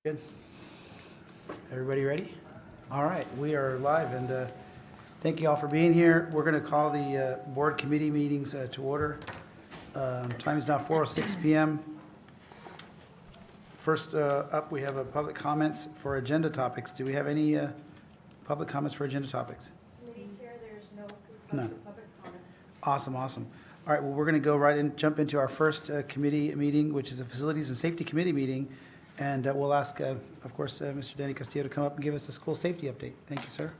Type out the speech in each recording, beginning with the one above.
Good. Everybody ready? All right, we are live, and thank you all for being here. We're going to call the board committee meetings to order. Time is now 4:06 p.m. First up, we have public comments for agenda topics. Do we have any public comments for agenda topics? Committee Chair, there's no None. public comments. Awesome. All right, well, we're going to go right in, jump into our first committee meeting, which is a Facilities and Safety Committee meeting. And we'll ask, of course, Mr. Danny Castillo to come up and give us a school safety update. Thank you, sir.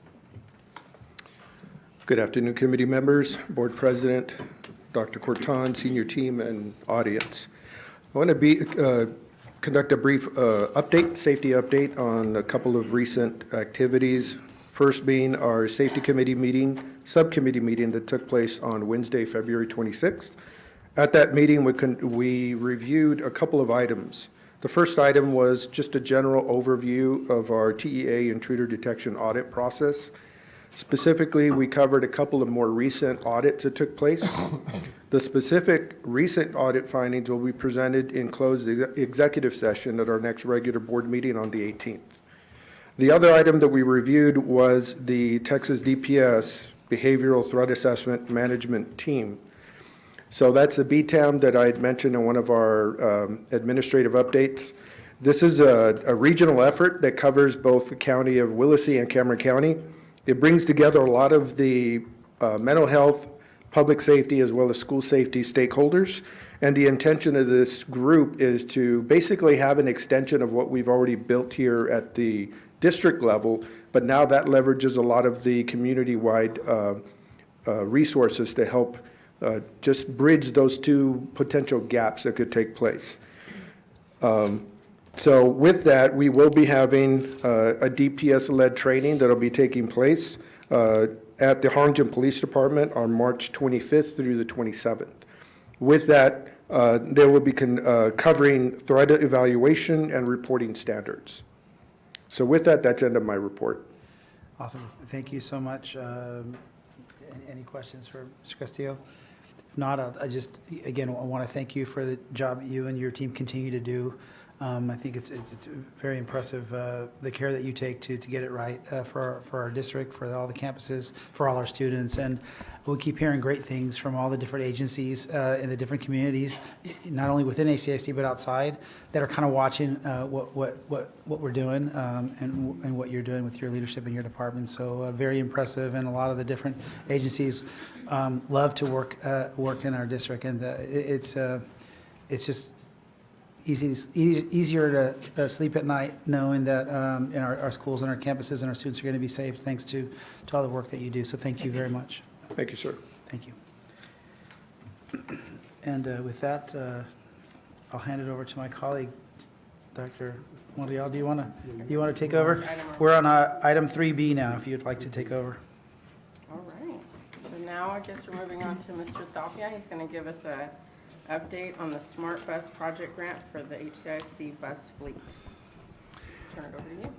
Good afternoon, committee members, board president, Dr. Corton, senior team, and audience. I want to conduct a brief safety update on a couple of recent activities. First being our safety committee subcommittee meeting that took place on Wednesday, February 26th. At that meeting, we reviewed a couple of items. The first item was just a general overview of our TEA intruder detection audit process. Specifically, we covered a couple of more recent audits that took place. The specific recent audit findings will be presented in closed executive session at our next regular board meeting on the 18th. The other item that we reviewed was the Texas DPS Behavioral Threat Assessment Management Team. So that's the BTAM that I had mentioned in one of our administrative updates. This is a regional effort that covers both the county of Willacy and Cameron County. It brings together a lot of the mental health, public safety, as well as school safety stakeholders. And the intention of this group is to basically have an extension of what we've already built here at the district level, but now that leverages a lot of the community-wide resources to help just bridge those two potential gaps that could take place. So with that, we will be having a DPS-led training that will be taking place at the Harlingen Police Department on March 25th through the 27th. With that, they will be covering threat evaluation and reporting standards. So with that, that's the end of my report. Awesome. Thank you so much. Any questions for Mr. Castillo? If not, I just, again, I want to thank you for the job you and your team continue to do. I think it's very impressive, the care that you take to get it right for our district, for all the campuses, for all our students. And we keep hearing great things from all the different agencies in the different communities, not only within HCISD but outside, that are kind of watching what we're doing and what you're doing with your leadership in your department. So very impressive, and a lot of the different agencies love to work in our district, and it's just easier to sleep at night knowing that in our schools and our campuses and our students are going to be safe thanks to all the work that you do. So thank you very much. Thank you, sir. Thank you. And with that, I'll hand it over to my colleague, Dr. Monreal. Do you want to take over? We're on item 3B now, if you'd like to take over. All right. So now I guess we're moving on to Mr. Thalpia. He's going to give us a update on the Smart Bus Project Grant for the HCISD bus fleet. Turn it over to you.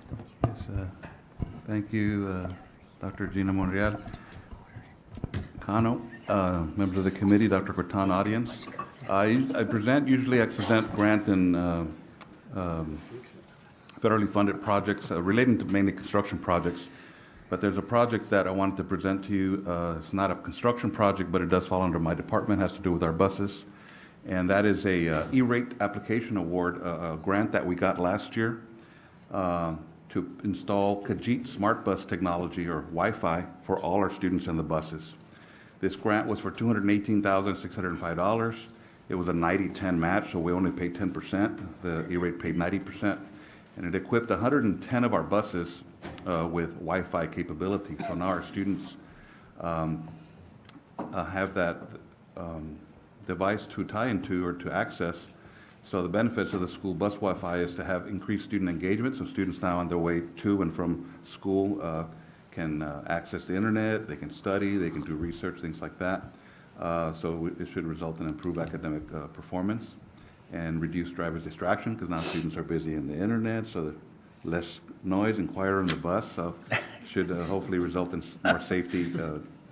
Yes, thank you, Dr. Gina Monreal. Cano, members of the committee, Dr. Corton, audience. Usually I present grant and federally funded projects relating to mainly construction projects. But there's a project that I wanted to present to you. It's not a construction project, but it does fall under my department. It has to do with our buses. And that is a E-rate application award, a grant that we got last year to install Kajit Smart Bus technology, or Wi-Fi, for all our students in the buses. This grant was for $218,605. It was a 90-10 match, so we only paid 10%. The E-rate paid 90%. And it equipped 110 of our buses with Wi-Fi capability. So now our students have that device to tie into or to access. So the benefits of the school bus Wi-Fi is to have increased student engagement. So students now on their way to and from school can access the internet, they can study, they can do research, things like that. So it should result in improved academic performance and reduce driver's distraction, because now students are busy in the internet, so less noise and quieter on the bus. So should hopefully result in more safety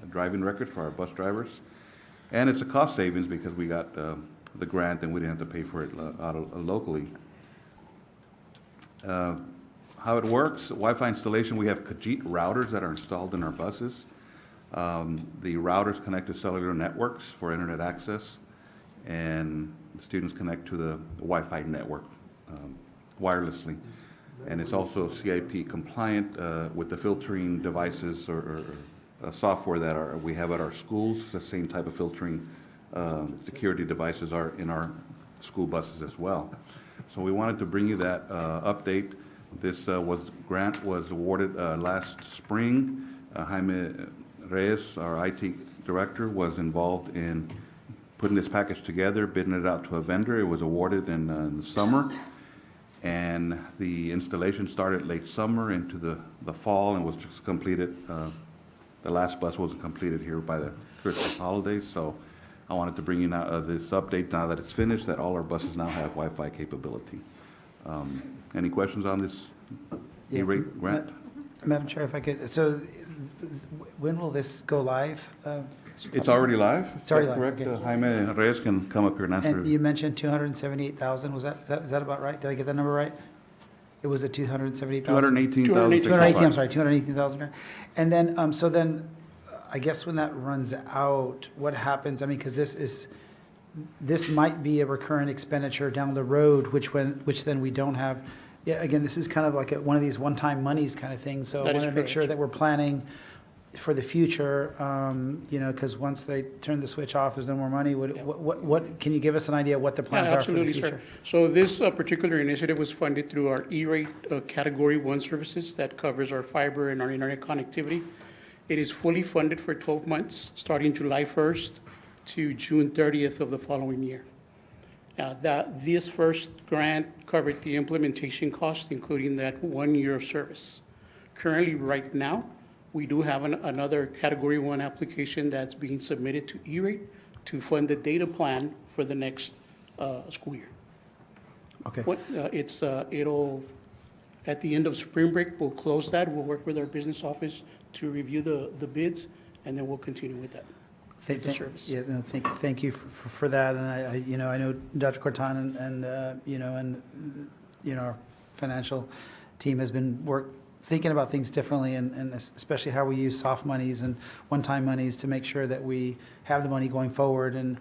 driving records for our bus drivers. And it's a cost savings because we got the grant and we didn't have to pay for it locally. How it works, Wi-Fi installation, we have Kajit routers that are installed in our buses. The routers connect to cellular networks for internet access, and the students connect to the Wi-Fi network wirelessly. And it's also CIP compliant with the filtering devices or software that we have at our schools. The same type of filtering security devices are in our school buses as well. So we wanted to bring you that update. This grant was awarded last spring. Jaime Reyes, our IT director, was involved in putting this package together, bidding it out to a vendor. It was awarded in the summer, and the installation started late summer into the fall and was just completed. The last bus was completed here by the Christmas holidays, so I wanted to bring you now this update now that it's finished, that all our buses now have Wi-Fi capability. Any questions on this Yeah. E-rate grant? Madam Chair, if I could, so when will this go live? It's already live? It's already live, Correct? okay. Jaime Reyes can come up here and answer. And you mentioned 278,000, is that about right? Did I get that number right? It was a 278,000? 218,000. 218, I'm sorry, 218,000. And then, so then, I guess when that runs out, what happens? I mean, because this might be a recurrent expenditure down the road, which then we don't have. Yeah, again, this is kind of like one of these one-time monies kind of things, so I That want is to make sure correct. that we're planning for the future, because once they turn the switch off, there's no more money. What, can you give us an idea what the plans Yeah, are for the absolutely, future? sir. So this particular initiative was funded through our E-rate Category 1 services that covers our fiber and our internet connectivity. It is fully funded for 12 months, starting July 1st to June 30th of the following year. This first grant covered the implementation cost, including that 1 year of service. Currently, right now, we do have another Category 1 application that's being submitted to E-rate to fund the data plan for the next school year. Okay. It'll, at the end of spring break, we'll close that. We'll work with our business office to review the bids, and then we'll continue with that. Thank- the thank- service. Yeah, no, thank you for that, and I know Dr. Corton and our financial team has been thinking about things differently, and especially how we use soft monies and one-time monies to make sure that we have the money going forward, and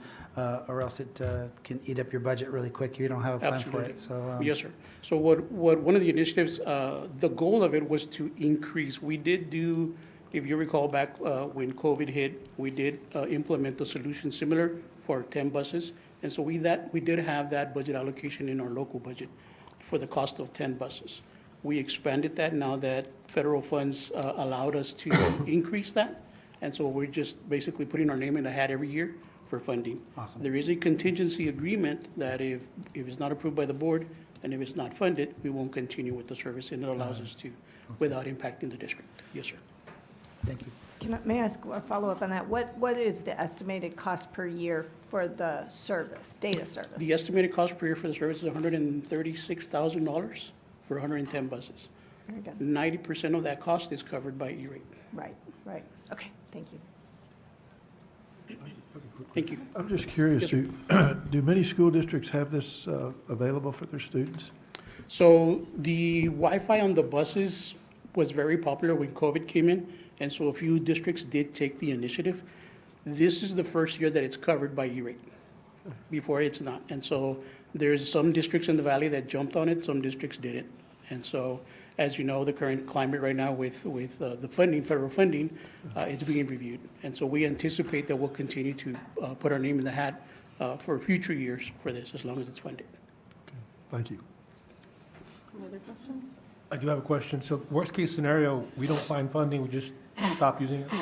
or else it can eat up your budget really quick if you don't have a plan for Absolutely. it, so. Yes, sir. So one of the initiatives, the goal of it was to increase. We did do, if you recall back when COVID hit, we did implement a solution similar for 10 buses. And so we did have that budget allocation in our local budget for the cost of 10 buses. We expanded that now that federal funds allowed us to increase that. And so we're just basically putting our name in the hat every year for funding. Awesome. There is a contingency agreement that if it's not approved by the board, and if it's not funded, we won't continue with the service, and it allows us to without impacting the district. Yes, sir. Thank you. May I ask a follow-up on that? What is the estimated cost per year for the service, data service? The estimated cost per year for the service is $136,000 for 110 buses. Very good. 90% of that cost is covered by E-rate. Right. Okay, thank you. Thank you. I'm just curious, Yes, do many school districts have this available for their students? So the Wi-Fi on the buses was very popular when COVID came in, and so a few districts did take the initiative. This is the first year that it's covered by E-rate. Before it's not. And so there's some districts in the valley that jumped on it, some districts didn't. And so, as you know, the current climate right now with the funding, federal funding, it's being reviewed. And so we anticipate that we'll continue to put our name in the hat for future years for this, as long as it's funded. Thank you. Any other questions? I do have a question. So worst case scenario, we don't find funding, we just stop using it?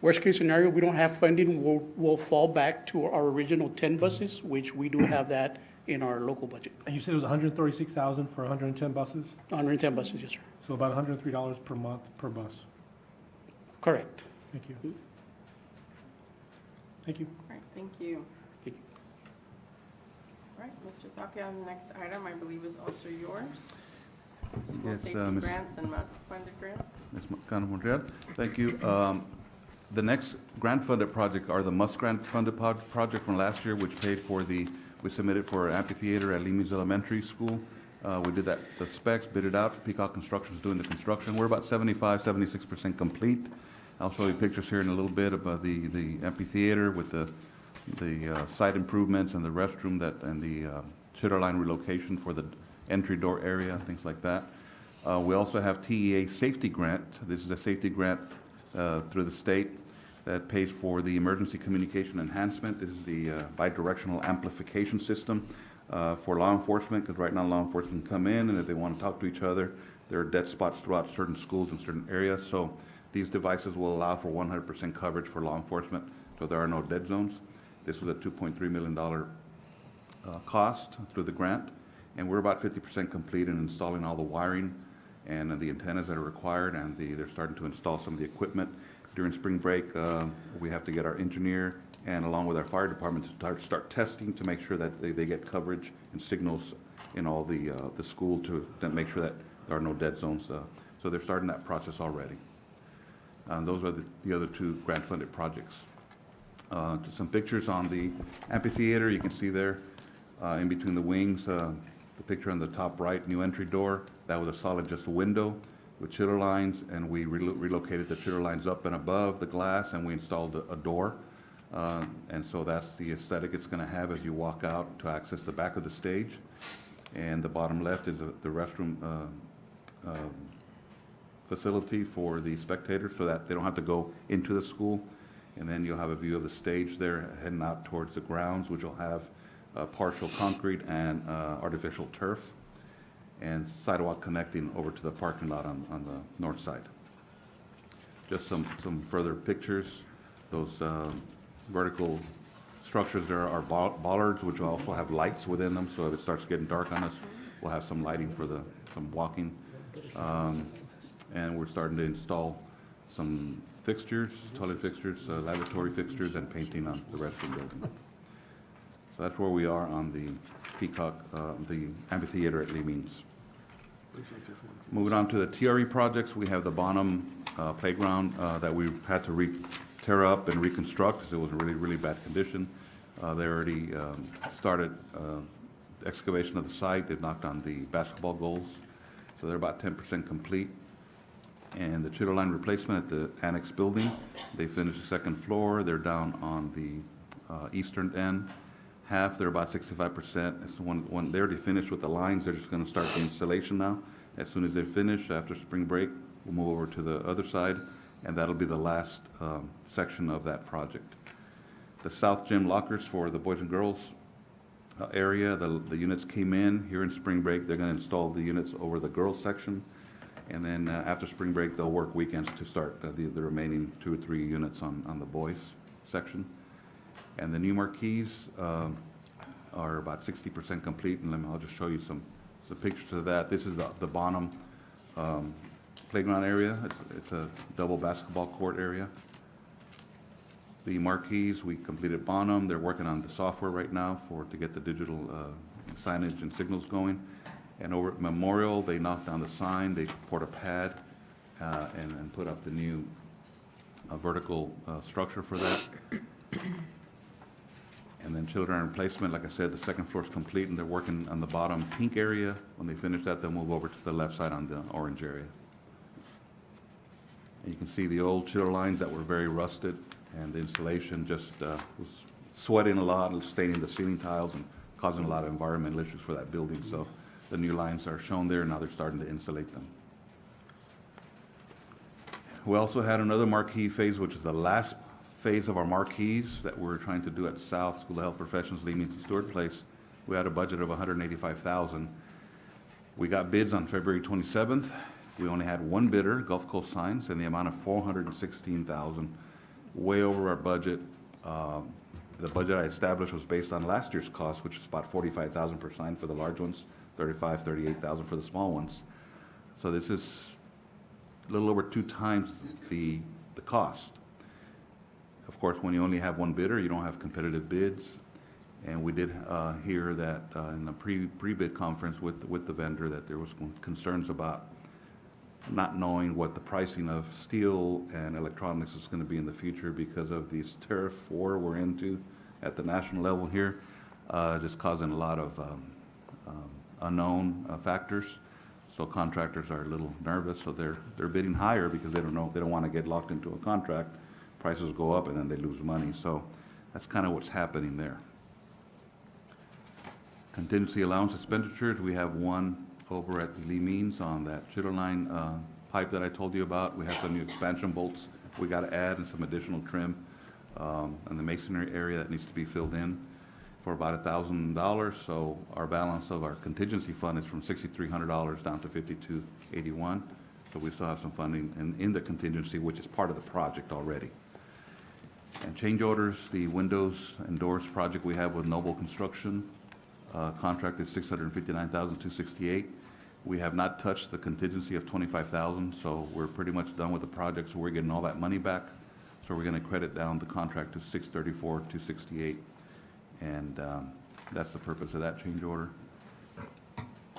Worst case scenario, we don't have funding, we'll fall back to our original 10 buses, which we do have that in our local budget. And you said it was 136,000 for 110 buses? 110 buses, yes, sir. So about $103 per month per bus. Correct. Thank you. Thank you. All right, thank you. Thank you. All right, Mr. Tapia, the next item I believe is also yours. School Yes, safety Ms. grants and massive funded grant. Ms. Cano Monreal, thank you. The next grant-funded project are the MUST grant-funded project from last year, which paid for we submitted for amphitheater at Leamings Elementary School. We did that, the specs, bid it out. Peacock Construction's doing the construction. We're about 75, 76% complete. I'll show you pictures here in a little bit about the amphitheater with the site improvements and the restroom and the chitter line relocation for the entry door area, things like that. We also have TEA safety grant. This is a safety grant through the state that pays for the emergency communication enhancement. This is the bidirectional amplification system for law enforcement, because right now law enforcement can come in and if they want to talk to each other, there are dead spots throughout certain schools and certain areas. So these devices will allow for 100% coverage for law enforcement, so there are no dead zones. This was a $2.3 million cost through the grant, and we're about 50% complete in installing all the wiring and the antennas that are required, and they're starting to install some of the equipment. During spring break, we have to get our engineer and along with our fire department to start testing to make sure that they get coverage and signals in all the school to make sure that there are no dead zones. So they're starting that process already. And those are the other two grant-funded projects. Just some pictures on the amphitheater. You can see there in between the wings, the picture on the top right, new entry door. That was a solid just a window with chiller lines, and we relocated the chiller lines up and above the glass, and we installed a door. And so that's the aesthetic it's going to have as you walk out to access the back of the stage. And the bottom left is the restroom facility for the spectators so that they don't have to go into the school. And then you'll have a view of the stage there heading out towards the grounds, which will have partial concrete and artificial turf, and sidewalk connecting over to the parking lot on the north side. Just some further pictures. Those vertical structures there are bollards, which will also have lights within them, so if it starts getting dark on us, we'll have some lighting for some walking. And we're starting to install some fixtures, toilet fixtures, lavatory fixtures, and painting on the restroom building. So that's where we are on the Peacock, the amphitheater at Lee Means. Moving on to the TRE projects, we have the Bonham playground that we had to tear up and reconstruct because it was in really, really bad condition. They already started excavation of the site. They've knocked on the basketball goals, so they're about 10% complete. And the chiller line replacement at the annex building, they finished the second floor. They're down on the eastern end half. They're about 65%. It's when they already finished with the lines, they're just going to start the installation now. As soon as they finish, after spring break, we'll move over to the other side, and that'll be the last section of that project. The south gym lockers for the boys and girls area, the units came in here in spring break. They're going to install the units over the girls section. And then after spring break, they'll work weekends to start the remaining 2 or 3 units on the boys section. And the new marquees are about 60% complete, and I'll just show you some pictures of that. This is the Bonham playground area. It's a double basketball court area. The marquees, we completed Bonham. They're working on the software right now to get the digital signage and signals going. And over at Memorial, they knocked down the sign, they poured a pad and put up the new vertical structure for that. And then children replacement, like I said, the second floor is complete, and they're working on the bottom pink area. When they finish that, they'll move over to the left side on the orange area. And you can see the old chiller lines that were very rusted, and the installation just was sweating a lot and staining the ceiling tiles and causing a lot of environmental issues for that building. So the new lines are shown there. Now they're starting to insulate them. We also had another marquee phase, which is the last phase of our marquees that we're trying to do at South School of Health Professionals, Lee Means and Stewart Place. We had a budget of $185,000. We got bids on February 27th. We only had one bidder, Gulf Coast Signs, in the amount of $416,000, way over our budget. The budget I established was based on last year's cost, which is about $45,000 per sign for the large ones, $35,000, $38,000 for the small ones. So this is a little over 2 times the cost. Of course, when you only have one bidder, you don't have competitive bids. And we did hear that in the pre-bid conference with the vendor that there was concerns about not knowing what the pricing of steel and electronics is going to be in the future because of these tariff war we're into at the national level here, just causing a lot of unknown factors. So contractors are a little nervous, so they're bidding higher because they don't want to get locked into a contract. Prices go up and then they lose money. So that's kind of what's happening there. Contingency allowance expenditures, we have one over at Lee Means on that chiller line pipe that I told you about. We have some new expansion bolts we got to add and some additional trim in the masonry area that needs to be filled in for about $1,000. So our balance of our contingency fund is from $6,300 down to $5,281. So we still have some funding in the contingency, which is part of the project already. And change orders, the windows and doors project we have with Noble Construction, contract is $659,268. We have not touched the contingency of $25,000, so we're pretty much done with the project, so we're getting all that money back. So we're going to credit down the contract to $634,268, and that's the purpose of that change order.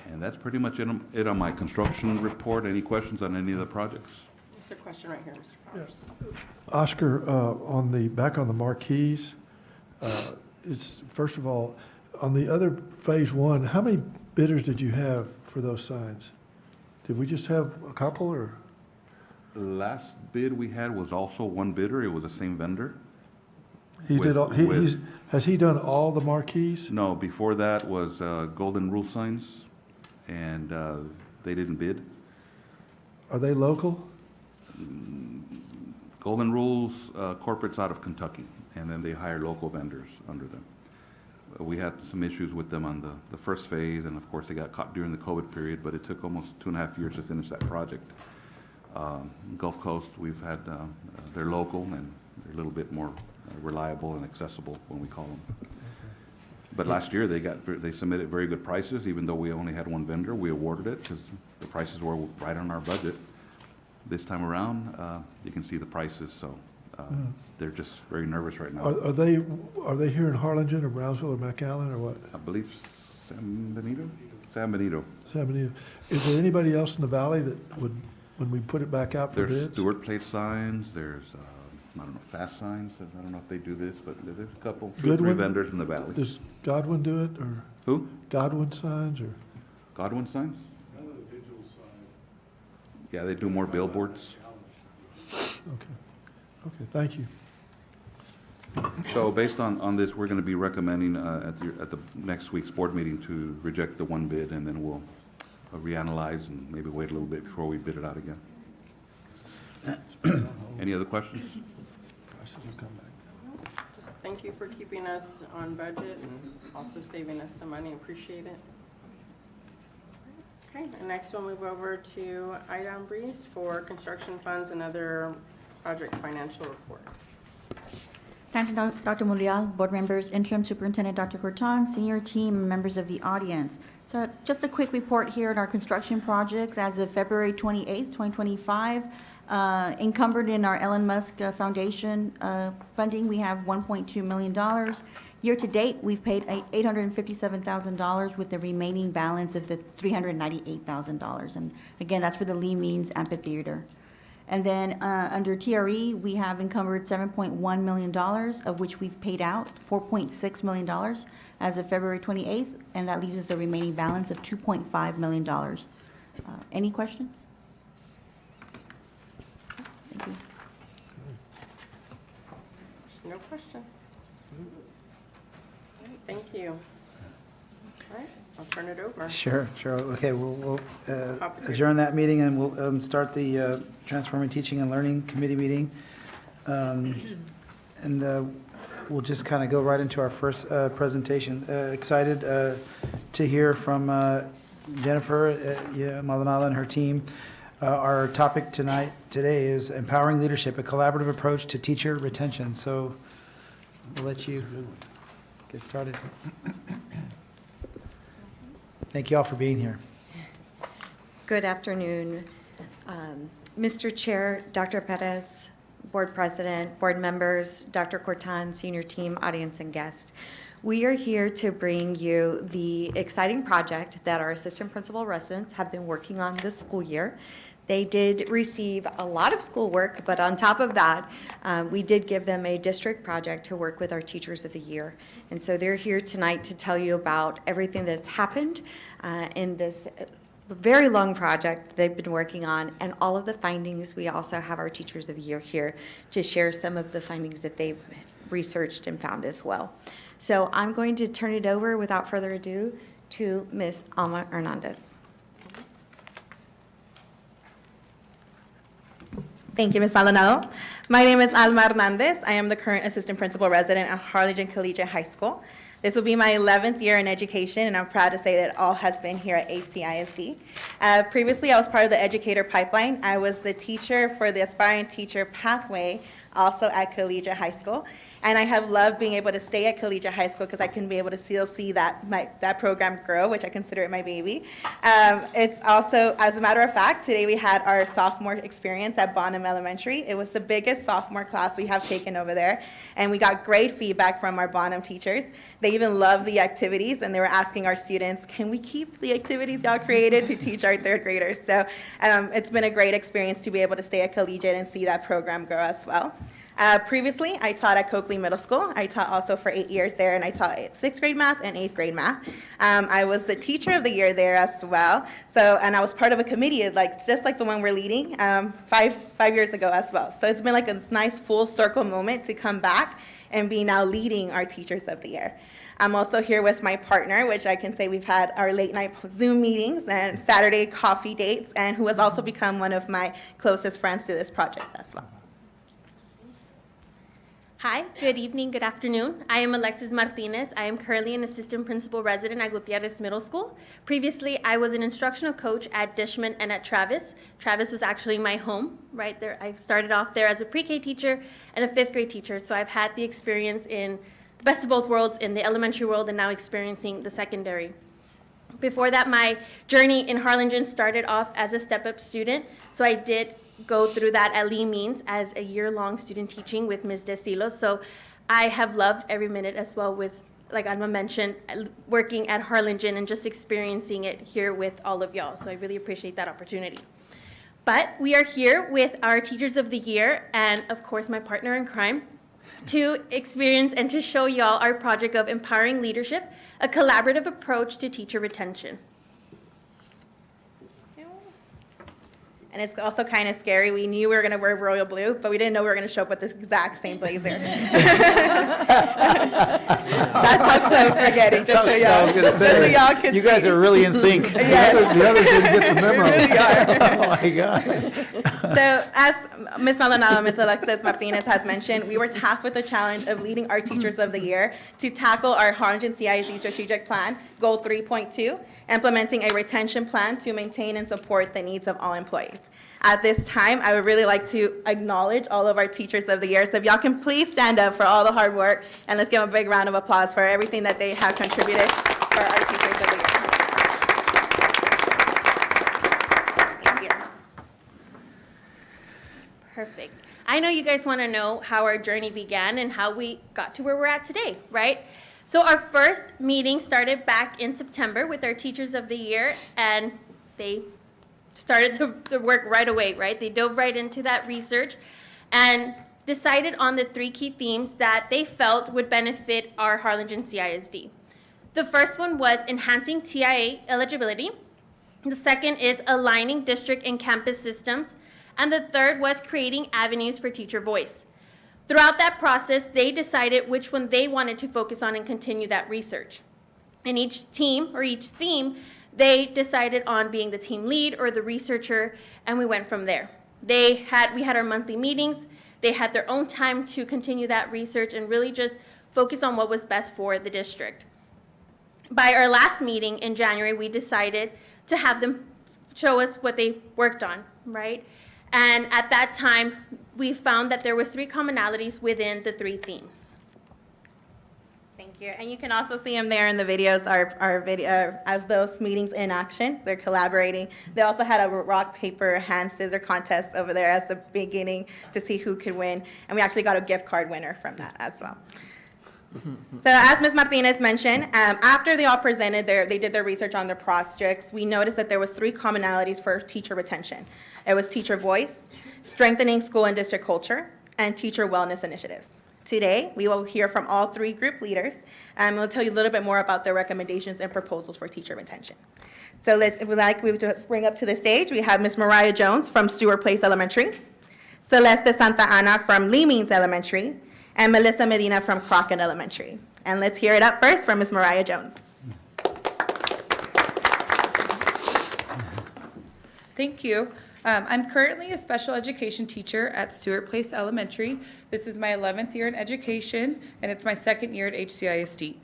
And that's pretty much it on my construction report. Any questions on any of the projects? There's a question right here, Mr. Powers. Oscar, back on the marquees, first of all, on the other phase one, how many bidders did you have for those signs? Did we just have a couple, or? The last bid we had was also one bidder. It was the same vendor. He did all, has he done all the marquees? No, before that was Golden Rule Signs, and they didn't bid. Are they local? Golden Rules corporate's out of Kentucky, and then they hire local vendors under them. We had some issues with them on the first phase, and of course they got caught during the COVID period, but it took almost 2.5 years to finish that project. Gulf Coast, we've had, they're local and they're a little bit more reliable and accessible when we call them. But last year they submitted very good prices, even though we only had one vendor. We awarded it because the prices were right on our budget. This time around, you can see the prices, so they're just very nervous right now. Are they here in Harlingen or Brownsville or McAllen or what? I believe San Benito? San Benito. San Benito. Is there anybody else in the valley that would, when we put it back out for There's bids? Stewart plate signs, there's, I don't know, fast signs, I don't know if they do this, but there's a couple, 2 or 3 Goodwin? vendors in the valley. Does Godwin do it, or Who? Godwin signs, or? Godwin signs? Yeah, they do more billboards. Okay, thank you. So based on this, we're going to be recommending at the next week's board meeting to reject the one bid, and then we'll reanalyze and maybe wait a little bit before we bid it out again. Any other questions? Just thank you for keeping us on budget and also saving us some money. Appreciate it. Okay, and next we'll move over to Ida Breeze for construction funds and other projects financial report. Thank you, Dr. Mundial, board members, interim superintendent Dr. Corton, senior team, members of the audience. So just a quick report here on our construction projects as of February 28th, 2025. Encumbered in our Elon Musk Foundation funding, we have $1.2 million. Year to date, we've paid $857,000 with the remaining balance of the $398,000. And again, that's for the Lee Means Amphitheater. And then under TRE, we have encumbered $7.1 million, of which we've paid out $4.6 million as of February 28th, and that leaves us a remaining balance of $2.5 million. Any questions? Thank you. No questions. All right, thank you. All right, I'll turn it over. Sure. Okay, we'll adjourn that meeting, and we'll start the Transforming Teaching and Learning Committee meeting. And we'll just kind of go right into our first presentation. Excited to hear from Jennifer Maldonado and her team. Our topic today is Empowering Leadership, a collaborative approach to teacher retention. So we'll let you get started. Thank you all for being here. Good afternoon, Mr. Chair, Dr. Perez, Board President, board members, Dr. Corton, senior team, audience, and guests. We are here to bring you the exciting project that our assistant principal residents have been working on this school year. They did receive a lot of schoolwork, but on top of that, we did give them a district project to work with our Teachers of the Year. And so they're here tonight to tell you about everything that's happened in this very long project they've been working on, and all of the findings. We also have our Teachers of the Year here to share some of the findings that they've researched and found as well. So I'm going to turn it over without further ado to Ms. Alma Hernandez. Thank you, Ms. Maldonado. My name is Alma Hernandez. I am the current assistant principal resident at Harlingen Collegiate High School. This will be my 11th year in education, and I'm proud to say that it all has been here at HCISD. Previously, I was part of the educator pipeline. I was the teacher for the Aspiring Teacher Pathway, also at Collegiate High School. And I have loved being able to stay at Collegiate High School because I can be able to still see that program grow, which I consider it my baby. It's also, as a matter of fact, today we had our sophomore experience at Bonham Elementary. It was the biggest sophomore class we have taken over there, and we got great feedback from our Bonham teachers. They even loved the activities, and they were asking our students, can we keep the activities y'all created to teach our third graders? So it's been a great experience to be able to stay at Collegiate and see that program grow as well. Previously, I taught at Coakley Middle School. I taught also for 8 years there, and I taught 6th grade math and 8th grade math. I was the teacher of the year there as well. So, and I was part of a committee, just like the one we're leading, five years ago as well. So it's been like a nice full circle moment to come back and be now leading our Teachers of the Year. I'm also here with my partner, which I can say we've had our late night Zoom meetings and Saturday coffee dates, and who has also become one of my closest friends to this project as well. Hi, good evening, good afternoon. I am Alexis Martinez. I am currently an assistant principal resident at Gutierrez Middle School. Previously, I was an instructional coach at Dishman and at Travis. Travis was actually my home right there. I started off there as a pre-K teacher and a 5th grade teacher, so I've had the experience in the best of both worlds, in the elementary world and now experiencing the secondary. Before that, my journey in Harlingen started off as a step-up student, so I did go through that at Lee Means as a year-long student teaching with Ms. Desilos. So I have loved every minute as well with, like Alma mentioned, working at Harlingen and just experiencing it here with all of y'all. So I really appreciate that opportunity. But we are here with our Teachers of the Year and, of course, my partner in crime to experience and to show y'all our project of Empowering Leadership, a collaborative approach to teacher retention. And it's also kind of scary. We knew we were going to wear royal blue, but we didn't know we were going to show up with this exact same blazer. That's how close we're getting, just so y'all, I was gonna say, y'all can you guys see. are really in sync. Yes. The others didn't get the memo. We really are. Oh, my God. So as Ms. Maldonado, Ms. Alexis Martinez has mentioned, we were tasked with the challenge of leading our Teachers of the Year to tackle our Harlingen CISD strategic plan, Goal 3.2, implementing a retention plan to maintain and support the needs of all employees. At this time, I would really like to acknowledge all of our Teachers of the Year. So if y'all can please stand up for all the hard work, and let's give them a big round of applause for everything that they have contributed for our Teachers of the Year. Thank you. Perfect. I know you guys want to know how our journey began and how we got to where we're at today, right? So our first meeting started back in September with our Teachers of the Year, and they started the work right away, right? They dove right into that research and decided on the 3 key themes that they felt would benefit our Harlingen CISD. The first one was enhancing TIA eligibility. The second is aligning district and campus systems. And the third was creating avenues for teacher voice. Throughout that process, they decided which one they wanted to focus on and continue that research. And each team or each theme, they decided on being the team lead or the researcher, and we went from there. We had our monthly meetings. They had their own time to continue that research and really just focus on what was best for the district. By our last meeting in January, we decided to have them show us what they worked on, right? And at that time, we found that there was 3 commonalities within the 3 themes. Thank you. And you can also see them there in the videos, our video of those meetings in action. They're collaborating. They also had a rock, paper, hand, scissor contest over there as the beginning to see who could win. And we actually got a gift card winner from that as well. So as Ms. Martinez mentioned, after they all presented they did their research on their projects, we noticed that there was 3 commonalities for teacher retention. It was teacher voice, strengthening school and district culture, and teacher wellness initiatives. Today, we will hear from all 3 group leaders, and we'll tell you a little bit more about their recommendations and proposals for teacher retention. So if we'd like to bring up to the stage, we have Ms. Mariah Jones from Stewart Place Elementary, Celeste Santa Ana from Lee Means Elementary, and Melissa Medina from Crockett Elementary. And let's hear it up first from Ms. Mariah Jones. Thank you. I'm currently a special education teacher at Stewart Place Elementary. This is my 11th year in education, and it's my 2nd year at HCISD.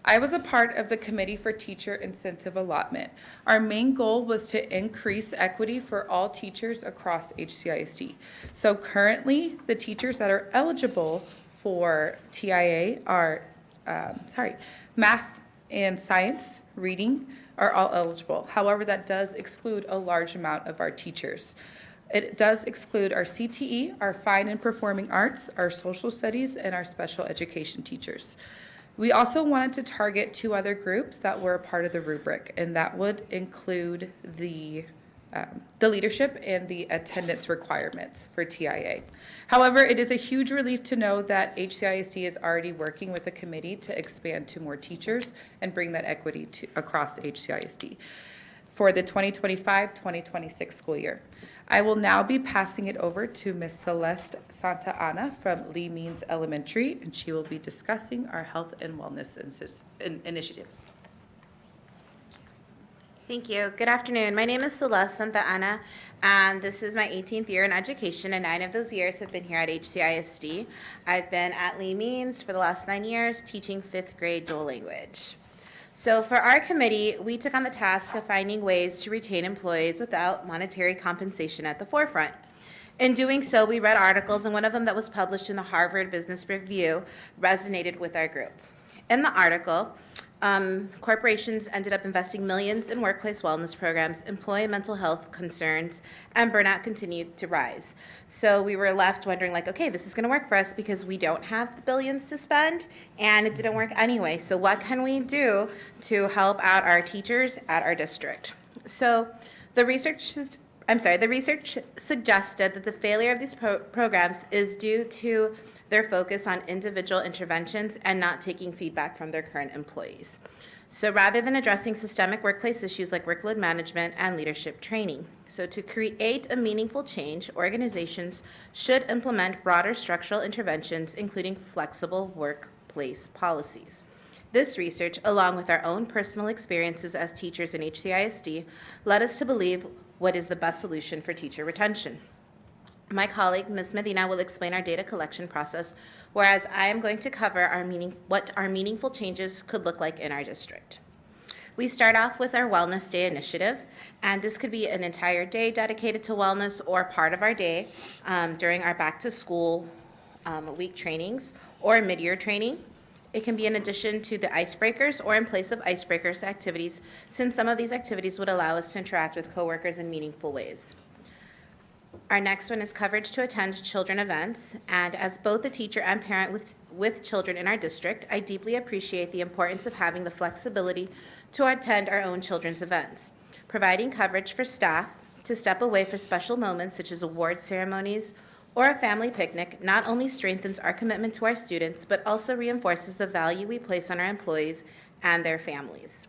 I was a part of the Committee for Teacher Incentive Allotment. Our main goal was to increase equity for all teachers across HCISD. So currently, the teachers that are eligible for TIA are, math and science, reading, are all eligible. However, that does exclude a large amount of our teachers. It does exclude our CTE, our fine and performing arts, our social studies, and our special education teachers. We also wanted to target 2 other groups that were a part of the rubric, and that would include the leadership and the attendance requirements for TIA. However, it is a huge relief to know that HCISD is already working with the committee to expand to more teachers and bring that equity across HCISD for the 2025-2026 school year. I will now be passing it over to Ms. Celeste Santa Ana from Lee Means Elementary, and she will be discussing our health and wellness initiatives. Thank you. Good afternoon. My name is Celeste Santa Ana, and this is my 18th year in education, and 9 of those years have been here at HCISD. I've been at Lee Means for the last 9 years, teaching 5th grade dual language. So for our committee, we took on the task of finding ways to retain employees without monetary compensation at the forefront. In doing so, we read articles, and one of them that was published in the Harvard Business Review resonated with our group. In the article, corporations ended up investing millions in workplace wellness programs, employee mental health concerns, and burnout continued to rise. So we were left wondering, like, okay, this is going to work for us because we don't have the billions to spend, and it didn't work anyway. So what can we do to help out our teachers at our district? So the research suggested that the failure of these programs is due to their focus on individual interventions and not taking feedback from their current employees. So rather than addressing systemic workplace issues like workload management and leadership training. So to create a meaningful change, organizations should implement broader structural interventions, including flexible workplace policies. This research, along with our own personal experiences as teachers in HCISD, led us to believe what is the best solution for teacher retention. My colleague, Ms. Medina, will explain our data collection process, whereas I am going to cover what our meaningful changes could look like in our district. We start off with our Wellness Day initiative, and this could be an entire day dedicated to wellness or part of our day during our back to school week trainings or mid-year training. It can be in addition to the icebreakers or in place of icebreakers activities, since some of these activities would allow us to interact with coworkers in meaningful ways. Our next one is coverage to attend children events, and as both a teacher and parent with children in our district, I deeply appreciate the importance of having the flexibility to attend our own children's events. Providing coverage for staff to step away for special moments such as award ceremonies or a family picnic not only strengthens our commitment to our students, but also reinforces the value we place on our employees and their families.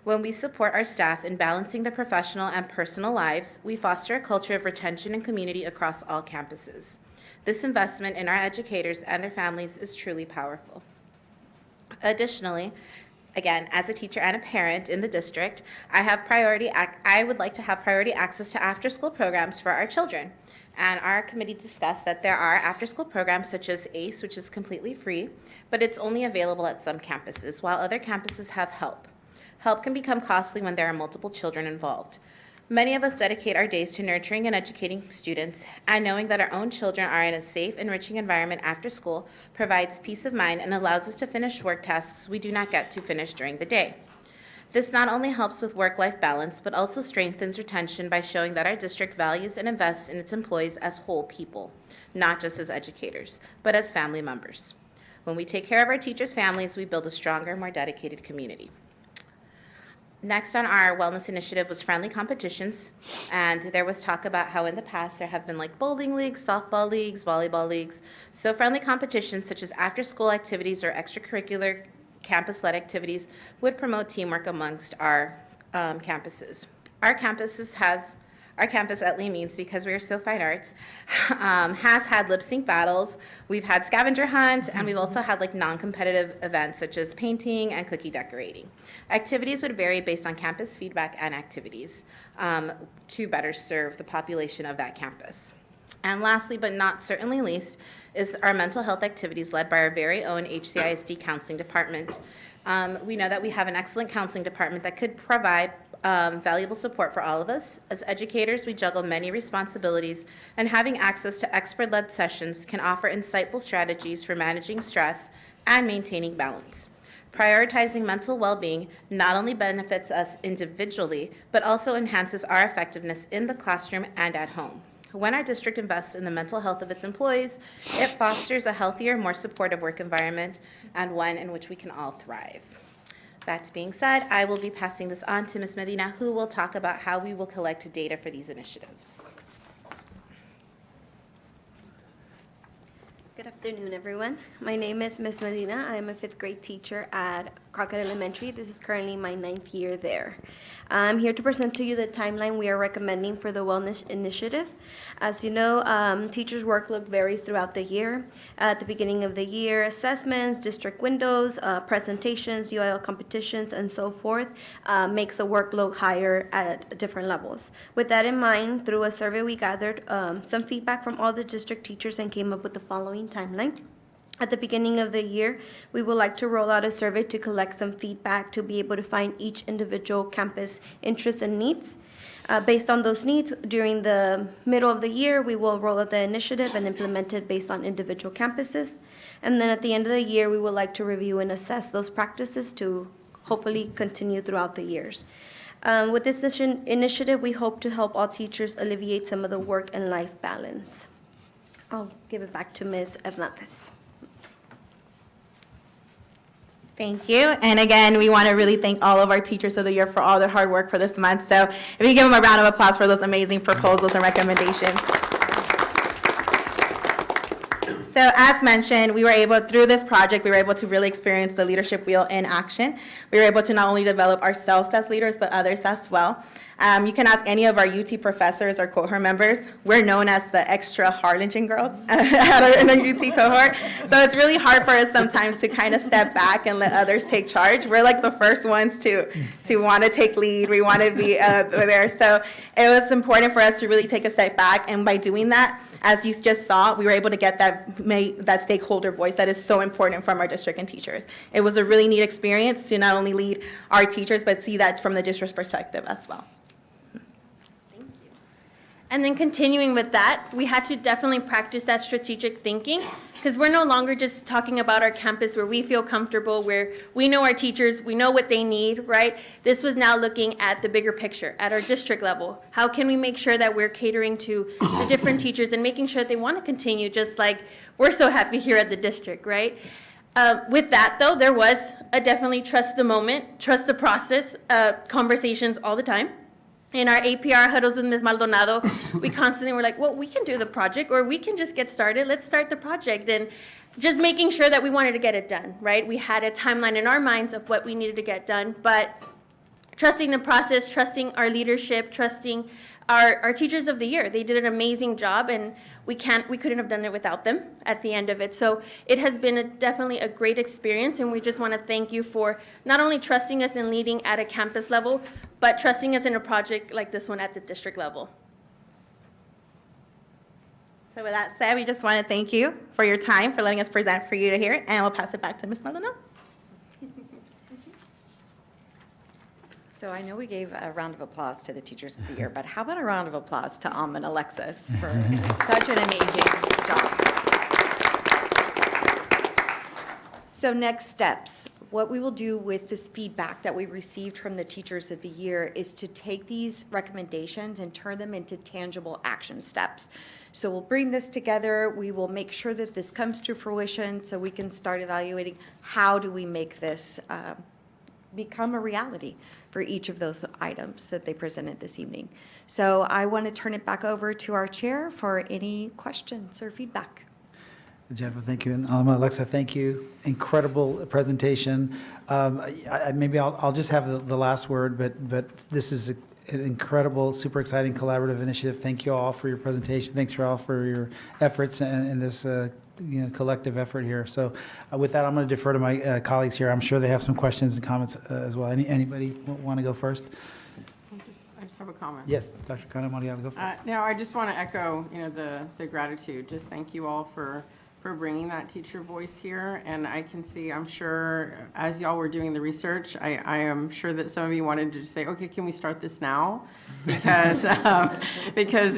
When we support our staff in balancing their professional and personal lives, we foster a culture of retention and community across all campuses. This investment in our educators and their families is truly powerful. Additionally, again, as a teacher and a parent in the district, I would like to have priority access to after-school programs for our children. And our committee discussed that there are after-school programs such as ACE, which is completely free, but it's only available at some campuses, while other campuses have help. Help can become costly when there are multiple children involved. Many of us dedicate our days to nurturing and educating students, and knowing that our own children are in a safe, enriching environment after school provides peace of mind and allows us to finish work tasks we do not get to finish during the day. This not only helps with work-life balance, but also strengthens retention by showing that our district values and invests in its employees as whole people, not just as educators, but as family members. When we take care of our teachers' families, we build a stronger, more dedicated community. Next on our wellness initiative was friendly competitions, and there was talk about how in the past there have been like bowling leagues, softball leagues, volleyball leagues. So friendly competitions such as after-school activities or extracurricular campus-led activities would promote teamwork amongst our campuses. Our campus at Lee Means, because we are so fine arts, has had lip sync battles. We've had scavenger hunt, and we've also had like non-competitive events such as painting and cookie decorating. Activities would vary based on campus feedback and activities to better serve the population of that campus. And lastly, but not certainly least, is our mental health activities led by our very own HCISD counseling department. We know that we have an excellent counseling department that could provide valuable support for all of us. As educators, we juggle many responsibilities, and having access to expert-led sessions can offer insightful strategies for managing stress and maintaining balance. Prioritizing mental well-being not only benefits us individually, but also enhances our effectiveness in the classroom and at home. When our district invests in the mental health of its employees, it fosters a healthier, more supportive work environment and one in which we can all thrive. That being said, I will be passing this on to Ms. Medina, who will talk about how we will collect data for these initiatives. Good afternoon, everyone. My name is Ms. Medina. I am a 5th grade teacher at Crockett Elementary. This is currently my 9th year there. I'm here to present to you the timeline we are recommending for the Wellness Initiative. As you know, teachers' workload varies throughout the year. At the beginning of the year, assessments, district windows, presentations, UIL competitions, and so forth makes the workload higher at different levels. With that in mind, through a survey, we gathered some feedback from all the district teachers and came up with the following timeline. At the beginning of the year, we would like to roll out a survey to collect some feedback to be able to find each individual campus interests and needs. Based on those needs, during the middle of the year, we will roll out the initiative and implement it based on individual campuses. And then at the end of the year, we would like to review and assess those practices to hopefully continue throughout the years. With this initiative, we hope to help all teachers alleviate some of the work and life balance. I'll give it back to Ms. Hernandez. Thank you. And again, we want to really thank all of our Teachers of the Year for all their hard work for this month. So if you give them a round of applause for those amazing proposals and recommendations. So as mentioned, through this project, we were able to really experience the leadership wheel in action. We were able to not only develop ourselves as leaders, but others as well. You can ask any of our UT professors or cohort members. We're known as the extra Harlingen girls in our UT cohort. So it's really hard for us sometimes to kind of step back and let others take charge. We're like the first ones to want to take lead. We want to be there. So it was important for us to really take a step back. And by doing that, as you just saw, we were able to get that stakeholder voice that is so important from our district and teachers. It was a really neat experience to not only lead our teachers, but see that from the district's perspective as well. And then continuing with that, we had to definitely practice that strategic thinking, because we're no longer just talking about our campus where we feel comfortable, where we know our teachers, we know what they need, right? This was now looking at the bigger picture, at our district level. How can we make sure that we're catering to the different teachers and making sure they want to continue, just like we're so happy here at the district, right? With that, though, there was a definitely trust the moment, trust the process, conversations all the time. In our APR huddles with Ms. Maldonado, we constantly were like, well, we can do the project, or we can just get started. Let's start the project. And just making sure that we wanted to get it done, right? We had a timeline in our minds of what we needed to get done, but trusting the process, trusting our leadership, trusting our Teachers of the Year. They did an amazing job, and we couldn't have done it without them at the end of it. So it has been definitely a great experience, and we just want to thank you for not only trusting us and leading at a campus level, but trusting us in a project like this one at the district level. So with that said, we just want to thank you for your time, for letting us present for you to hear, and we'll pass it back to Ms. Maldonado. So I know we gave a round of applause to the Teachers of the Year, but how about a round of applause to and Alexis for such an amazing job? So next steps. what we will do with this feedback that we received from the Teachers of the Year is to take these recommendations and turn them into tangible action steps. So we'll bring this together, we will make sure that this comes to fruition so we can start evaluating how do we make this become a reality for each of those items that they presented this evening. So I want to turn it back over to our chair for any questions or feedback. Jennifer, thank you. And Alexa, thank you. Incredible presentation. Maybe I'll just have the last word, but this is an incredible, super exciting collaborative initiative. Thank you all for your presentation. Thanks you all for your efforts in this collective effort here. So with that, I'm going to defer to my colleagues here. I'm sure they have some questions and comments as well. Anybody want to go first? I just have a comment. Yes, Dr. Conde-Marial, go first. No, I just want to echo, the gratitude. Just thank you all for bringing that teacher voice here. And I can see, I'm sure, as y'all were doing the research, I am sure that some of you wanted to just say, okay, can we start this now? Because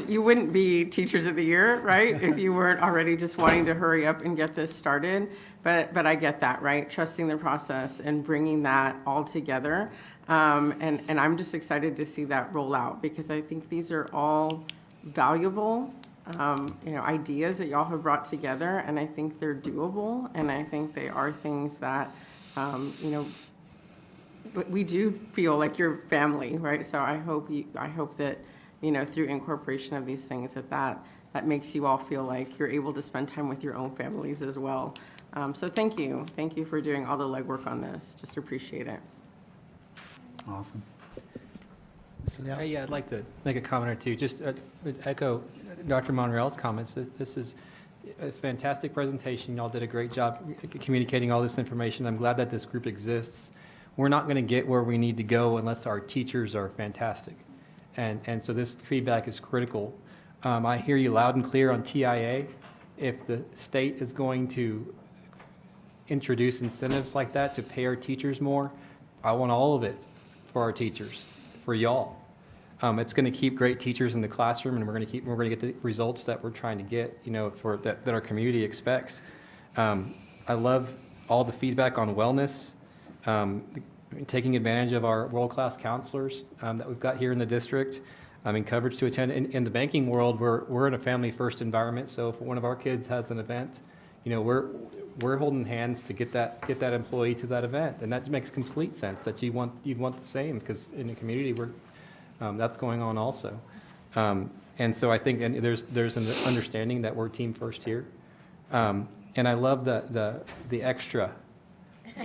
you wouldn't be Teachers of the Year, right? If you weren't already just wanting to hurry up and get this started. But I get that, right? Trusting the process and bringing that all together. And I'm just excited to see that roll out because I think these are all valuable ideas that y'all have brought together, and I think they're doable, and I think they are things that, but we do feel like you're family, right? So I hope that, through incorporation of these things, that makes you all feel like you're able to spend time with your own families as well. So thank you for doing all the legwork on this. Just appreciate it. Awesome. Yeah, I'd like to make a comment or two. Just echo Dr. Monreal's comments. This is a fantastic presentation. Y'all did a great job communicating all this information. I'm glad that this group exists. We're not going to get where we need to go unless our teachers are fantastic. And so this feedback is critical. I hear you loud and clear on TIA. If the state is going to introduce incentives like that to pay our teachers more, I want all of it for our teachers, for y'all. It's going to keep great teachers in the classroom, and we're going to get the results that we're trying to get, for that our community expects. I love all the feedback on wellness, taking advantage of our world-class counselors that we've got here in the district. Coverage to attend. In the banking world, we're in a family-first environment. So if one of our kids has an event, we're holding hands to get that employee to that event, and that makes complete sense. That you'd want the same, because in the community that's going on also. And so I think there's an understanding that we're team first here. And I love the extra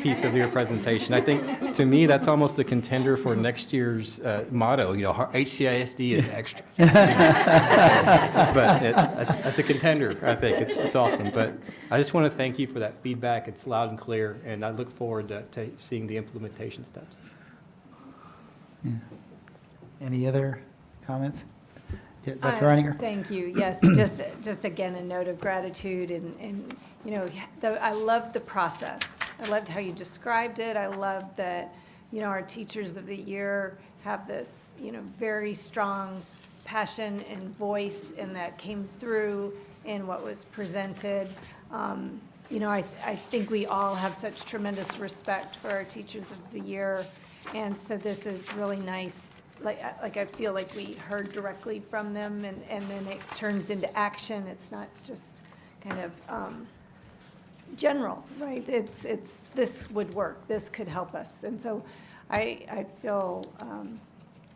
piece of your presentation. I think, to me, that's almost a contender for next year's motto. HCISD is extra. But that's a contender, I think. It's awesome. But I just want to thank you for that feedback. It's loud and clear, and I look forward to seeing the implementation steps. Yeah. Any other comments? Yeah, Dr. Reininger? Thank you. Yes, just again, a note of gratitude and I loved the process. I loved how you described it. I loved that, our Teachers of the Year have this, very strong passion and voice, and that came through in what was presented. I think we all have such tremendous respect for our Teachers of the Year, and so this is really nice. Like I feel like we heard directly from them, and then it turns into action. It's not just kind of general, right? It's this would work. This could help us. And so I feel,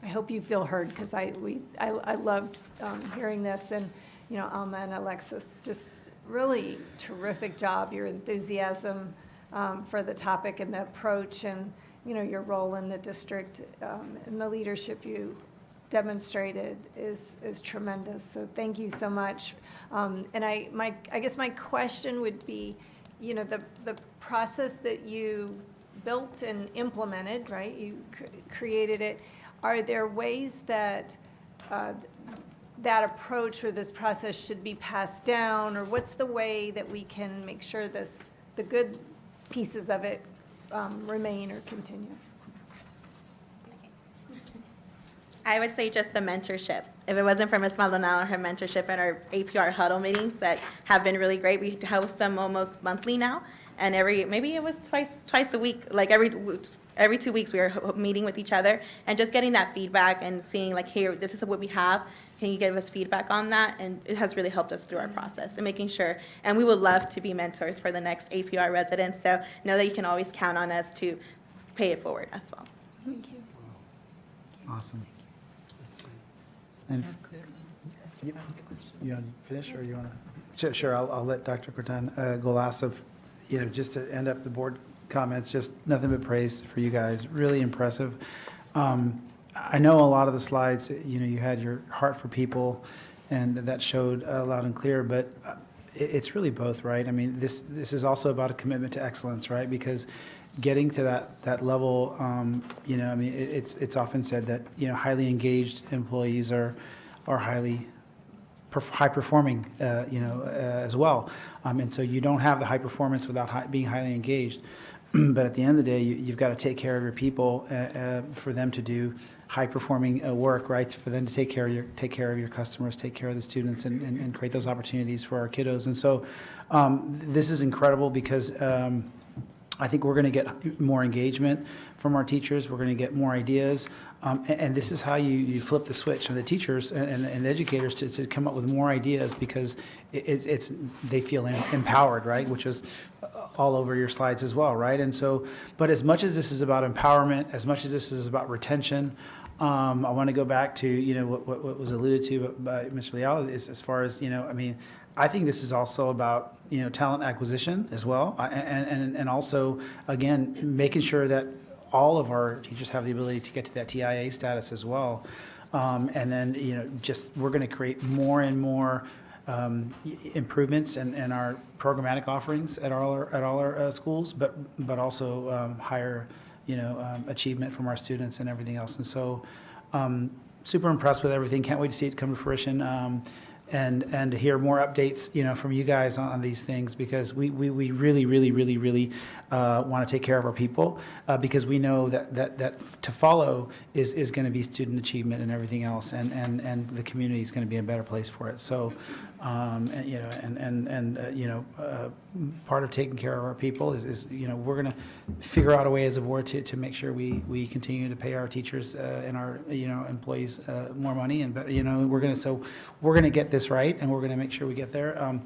I hope you feel heard, because I loved hearing this. And, Alma and Alexis, just really terrific job. Your enthusiasm for the topic and the approach, and your role in the district and the leadership you demonstrated is tremendous. So thank you so much. And I guess my question would be, the process that you built and implemented, right? You created it. Are there ways that that approach or this process should be passed down, or what's the way that we can make sure the good pieces of it remain or continue? I would say just the mentorship. If it wasn't for Ms. Maldonado, her mentorship and our APR huddle meetings that have been really great, we host them almost monthly now. And maybe it was twice a week, like every 2 weeks, we were meeting with each other and just getting that feedback and seeing like, here, this is what we have. Can you give us feedback on that? And it has really helped us through our process and making sure, and we would love to be mentors for the next APR residents. So know that you can always count on us to pay it forward as well. Thank you. Awesome. And you want to finish, or you want to? Sure, I'll let Dr. Cortan go last. Just to end up the board comments, just nothing but praise for you guys. Really impressive. I know a lot of the slides, you had your heart for people, and that showed loud and clear, but it's really both, right? I mean, this is also about a commitment to excellence, right? Because getting to that level, I mean, it's often said that, highly engaged employees are high performing, as well. And so you don't have the high performance without being highly engaged. But at the end of the day, you've got to take care of your people for them to do high-performing work, right? For them to take care of your customers, take care of the students, and create those opportunities for our kiddos. And so this is incredible because I think we're going to get more engagement from our teachers. We're going to get more ideas. And this is how you flip the switch on the teachers and the educators to come up with more ideas, because they feel empowered, right? Which is all over your slides as well, right? And so, but as much as this is about empowerment, as much as this is about retention, I want to go back to, what was alluded to by Mr. Leal, is as far as, I mean, I think this is also about, talent acquisition as well. And also, again, making sure that all of our teachers have the ability to get to that TIA status as well. And then, we're going to create more and more improvements in our programmatic offerings at all our schools, but also higher, achievement from our students and everything else. And so, super impressed with everything. Can't wait to see it come to fruition. And to hear more updates, from you guys on these things, because we really want to take care of our people, because we know that to follow is going to be student achievement and everything else, and the community is going to be a better place for it. So, part of taking care of our people is we're going to figure out a way as a board to make sure we continue to pay our teachers and our employees more money, and we're going to get this right, and we're going to make sure we get there.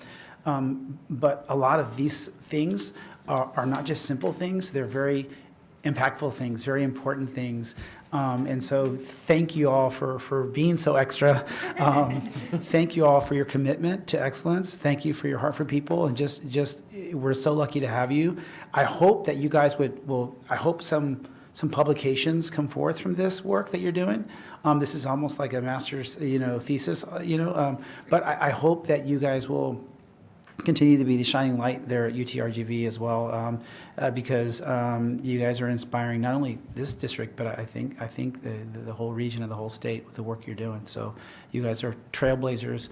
But a lot of these things are not just simple things; they're very impactful things, very important things. And so thank you all for being so extra. Thank you all for your commitment to excellence. Thank you for your heart for people, and just we're so lucky to have you. I hope that you guys I hope some publications come forth from this work that you're doing. This is almost like a master's, thesis, but I hope that you guys will continue to be the shining light there at UTRGV as well, because you guys are inspiring not only this district, but I think the whole region and the whole state with the work you're doing. So you guys are trailblazers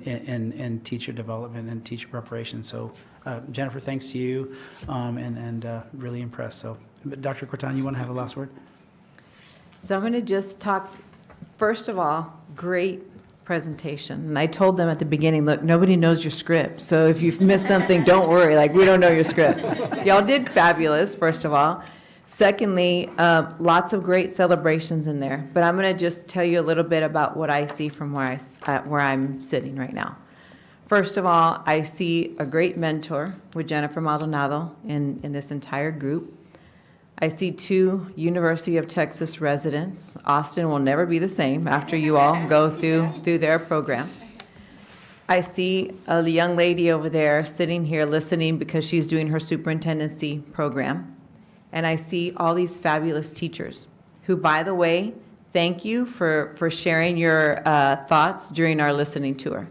in teacher development and teacher preparation. So Jennifer, thanks to you, and really impressed. So, but Dr. Cortan, you want to have a last word? So I'm going to just talk, first of all, great presentation. And I told them at the beginning, look, nobody knows your script. So if you've missed something, don't worry. Like, we don't know your script. Y'all did fabulous, first of all. Secondly, lots of great celebrations in there. But I'm going to just tell you a little bit about what I see from where I'm sitting right now. First of all, I see a great mentor with Jennifer Maldonado in this entire group. I see 2 University of Texas residents. Austin will never be the same after you all go through their program. I see a young lady over there sitting here listening because she's doing her superintendency program. And I see all these fabulous teachers who, by the way, thank you for sharing your thoughts during our listening tour,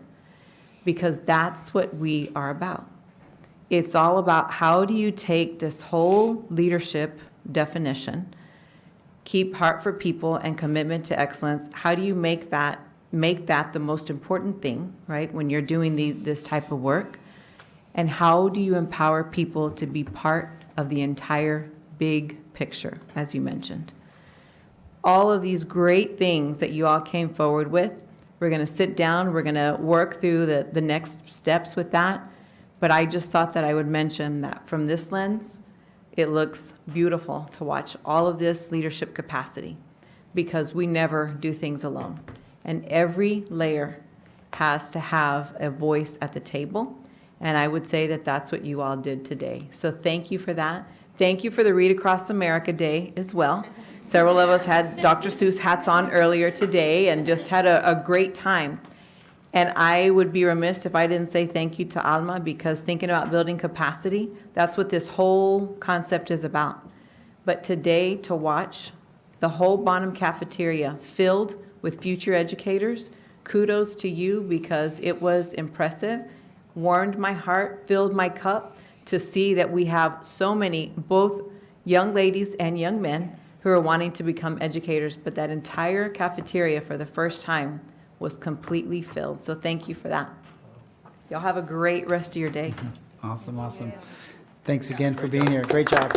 because that's what we are about. It's all about how do you take this whole leadership definition, keep heart for people and commitment to excellence. How do you make that the most important thing, right, when you're doing this type of work? And how do you empower people to be part of the entire big picture, as you mentioned? All of these great things that you all came forward with, we're going to sit down, we're going to work through the next steps with that. But I just thought that I would mention that from this lens, it looks beautiful to watch all of this leadership capacity, because we never do things alone. And every layer has to have a voice at the table. And I would say that that's what you all did today. So thank you for that. Thank you for the Read Across America Day as well. Several of us had Dr. Seuss hats on earlier today and just had a great time. And I would be remiss if I didn't say thank you to Alma, because thinking about building capacity, that's what this whole concept is about. But today, to watch the whole Bonham cafeteria filled with future educators, kudos to you, because it was impressive, warmed my heart, filled my cup to see that we have so many, both young ladies and young men, who are wanting to become educators. But that entire cafeteria for the first time was completely filled. So thank you for that. Y'all have a great rest of your day. Awesome, awesome. Thanks again for being here. Great job.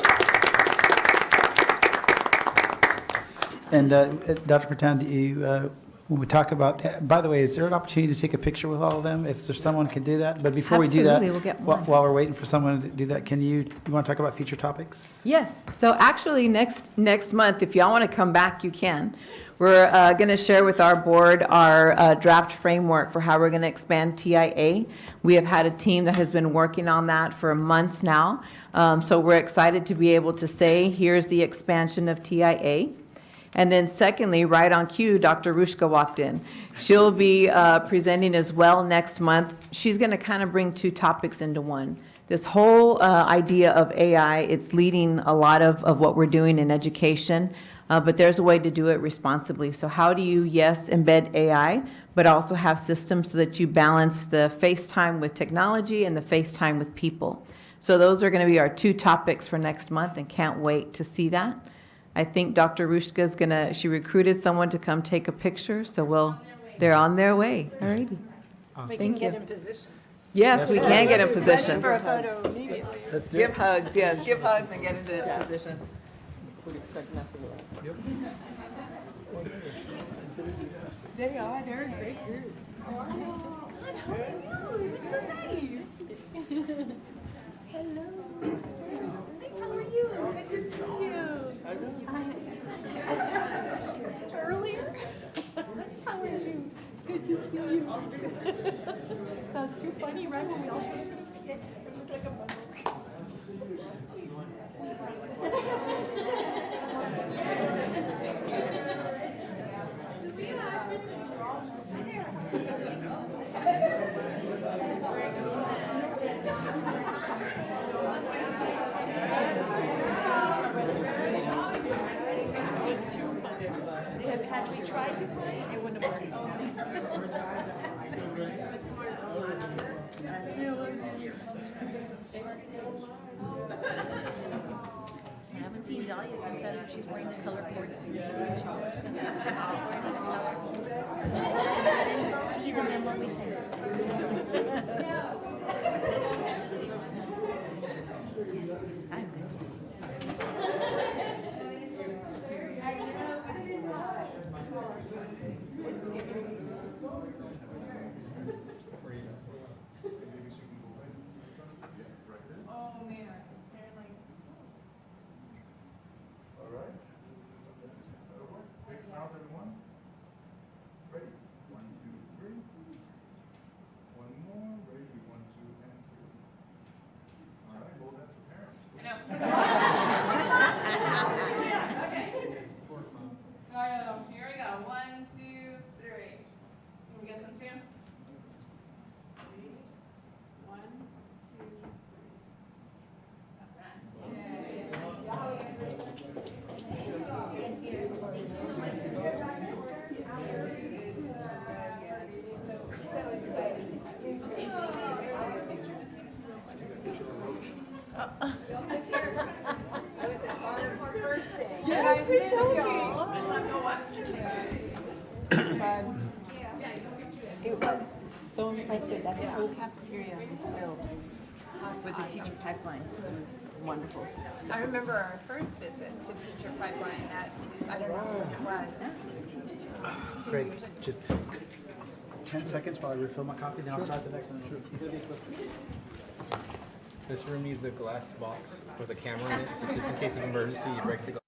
And Dr. Cortan, do you, when we talk about, by the way, is there an opportunity to take a picture with all of them? If there's someone can do that? But before we do that, Absolutely, we'll get one. while we're waiting for someone to do that, can you want to talk about future topics? Yes, so actually next month, if y'all want to come back, you can. We're going to share with our board our draft framework for how we're going to expand TIA. We have had a team that has been working on that for months now. So we're excited to be able to say, here's the expansion of TIA. And then secondly, right on cue, Dr. Rushka walked in. She'll be presenting as well next month. She's going to kind of bring two topics into one. This whole idea of AI, it's leading a lot of what we're doing in education, but there's a way to do it responsibly. So how do you, yes, embed AI, but also have systems so that you balance the face time with technology and the face time with people? So those are going to be our two topics for next month, and can't wait to see that. I think Dr. Rushka is going to, she recruited someone to come take a picture, so they're on their way. All righty. We can Thank get you. in position. Yes, we can get in position. For a photo immediately. Let's do Give it. hugs, yes, give hugs and get into position. They are, they're a great group. How are you? It's so nice. Hello. How are you? Good to see you. Earlier? How are you? Good to see you. That's too funny, right? When we all showed up to the skit, it looked like a month. Had we tried to play, it wouldn't have worked. I haven't seen Dahlia inside if she's wearing the color coordinated. See them in what we sent. Here we go. 1, 2, 3. Can we get some tune? 1, 2, 3. It was so impressive that the whole cafeteria was filled with the teacher pipeline. It was wonderful. I remember our first visit to Teacher Pipeline at, I don't know when it was. Great. Just 10 seconds while I refill my copy, then I'll start the next one. It'll be quick. This room needs a glass box with a camera in it, so just in case of emergency, you break the glass.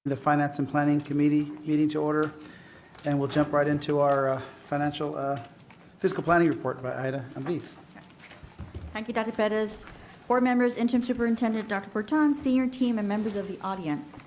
The Finance and Planning Committee meeting to order, and we'll jump right into our fiscal planning report by Ida Ambriz. Thank you, Dr. Perez. Board members, Interim Superintendent Dr. Corton, senior team, and members of the audience.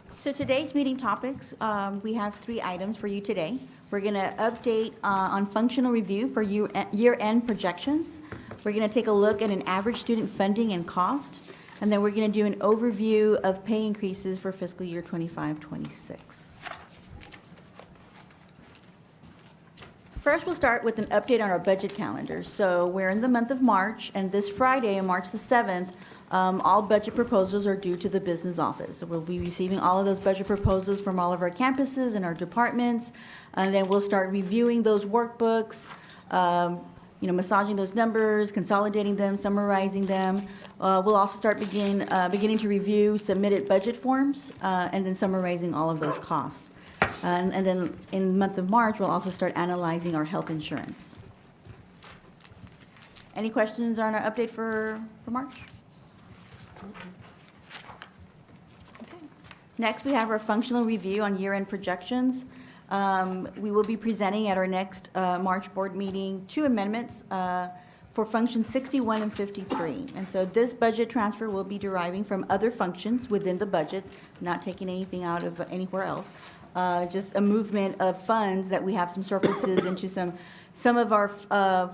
So today's meeting topics, we have 3 items for you today. We're going to update on functional review for year-end projections. We're going to take a look at an average student funding and cost, and then we're going to do an overview of pay increases for fiscal year 25-26. First, we'll start with an update on our budget calendar. So we're in the month of March, and this Friday, on March the 7th, all budget proposals are due to the business office. So we'll be receiving all of those budget proposals from all of our campuses and our departments, and then we'll start reviewing those workbooks, massaging those numbers, consolidating them, summarizing them. We'll also start beginning to review submitted budget forms, and then summarizing all of those costs. And then in the month of March, we'll also start analyzing our health insurance. Any questions on our update for March? Okay. Next, we have our functional review on year-end projections. We will be presenting at our next March board meeting 2 amendments for functions 61 and 53. And so this budget transfer will be deriving from other functions within the budget, not taking anything out of anywhere else. Just a movement of funds that we have some surpluses into some of our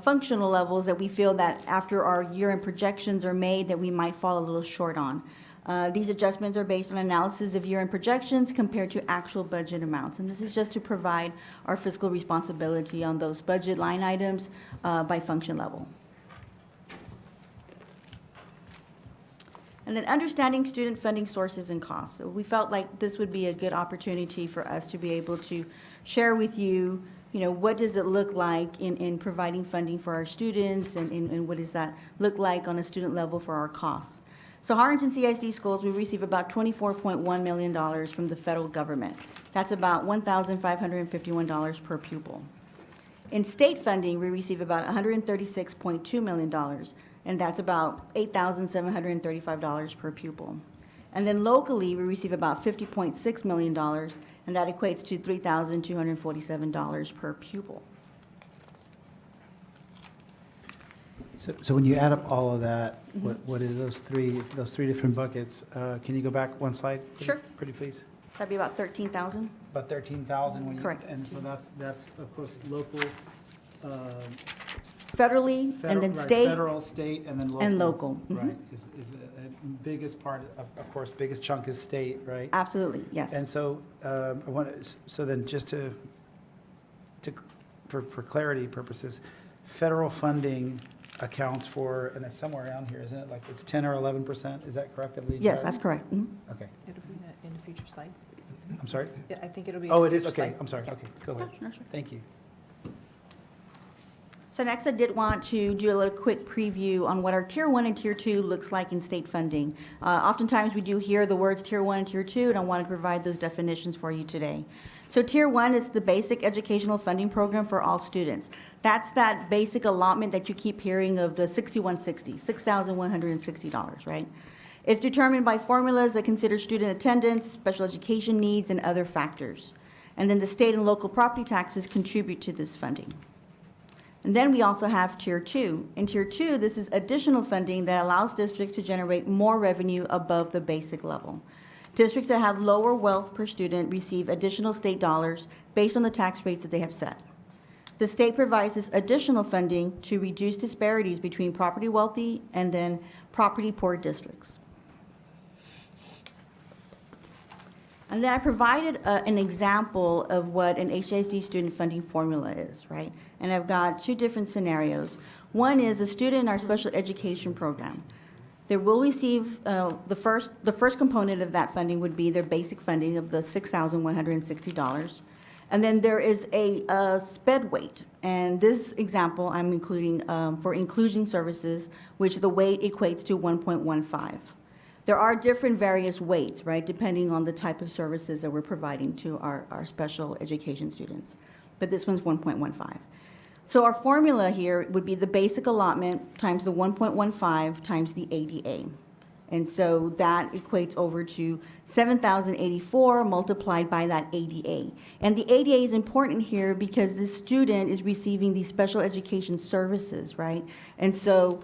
functional levels that we feel that after our year-end projections are made that we might fall a little short on. These adjustments are based on analysis of year-end projections compared to actual budget amounts. And this is just to provide our fiscal responsibility on those budget line items by function level. And then understanding student funding sources and costs. So we felt like this would be a good opportunity for us to be able to share with you, what does it look like in providing funding for our students, and what does that look like on a student level for our costs. So Harrington CISD schools, we receive about $24.1 million from the federal government. That's about $1,551 per pupil. In state funding, we receive about $136.2 million, and that's about $8,735 per pupil. And then locally, we receive about $50.6 million, and that equates to $3,247 per pupil. So when you add up all of that, what is those three different buckets? Can you go back one slide? Sure. Pretty please. That'd be about 13,000. About 13,000 when you. Correct. And so that's of course local. Federally, and then Right, state. Federal, state, and then local. And local. Right, is a biggest part, of course, biggest chunk is state, right? Absolutely, yes. And so, so then just for clarity purposes, federal funding accounts for, and it's somewhere around here, isn't it? Like it's 10 or 11%, is that correct? Yes, that's correct. Mhm. Okay, It'll be in a future slide. I'm sorry? Yeah, I think it'll be. Oh, it is, okay, I'm sorry, okay, go ahead. Sure, sure. Thank you. So next, I did want to do a little quick preview on what our Tier 1 and Tier 2 looks like in state funding. Oftentimes, we do hear the words Tier 1 and Tier 2, and I want to provide those definitions for you today. So Tier 1 is the basic educational funding program for all students. That's that basic allotment that you keep hearing of the 6160, $6,160, right? It's determined by formulas that consider student attendance, special education needs, and other factors. And then the state and local property taxes contribute to this funding. And then we also have Tier 2. In Tier 2, this is additional funding that allows districts to generate more revenue above the basic level. Districts that have lower wealth per student receive additional state dollars based on the tax rates that they have set. The state provides this additional funding to reduce disparities between property wealthy and then property poor districts. And then I provided an example of what an HISD student funding formula is, right? And I've got two different scenarios. One is a student in our special education program. They will receive, the first component of that funding would be their basic funding of the $6,160. And then there is a sped weight. And this example I'm including for inclusion services, which the weight equates to 1.15. There are different various weights, right, depending on the type of services that we're providing to our special education students. But this one's 1.15. So our formula here would be the basic allotment times the 1.15 times the ADA. And so that equates over to 7,084 multiplied by that ADA. And the ADA is important here because this student is receiving these special education services, right? And so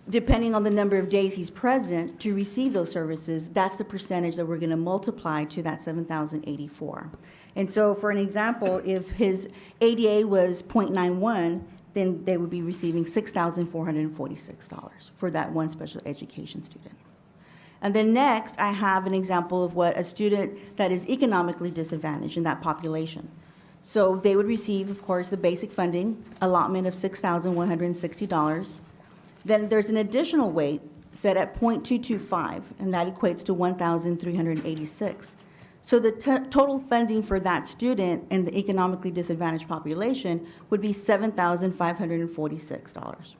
depending on the number of days he's present to receive those services, that's the percentage that we're going to multiply to that 7,084. And so for an example, if his ADA was 0.91, then they would be receiving $6,446 for that one special education student. And then next, I have an example of what a student that is economically disadvantaged in that population. So they would receive, of course, the basic funding allotment of $6,160. Then there's an additional weight set at 0.225, and that equates to 1,386. So the total funding for that student in the economically disadvantaged population would be $7,546.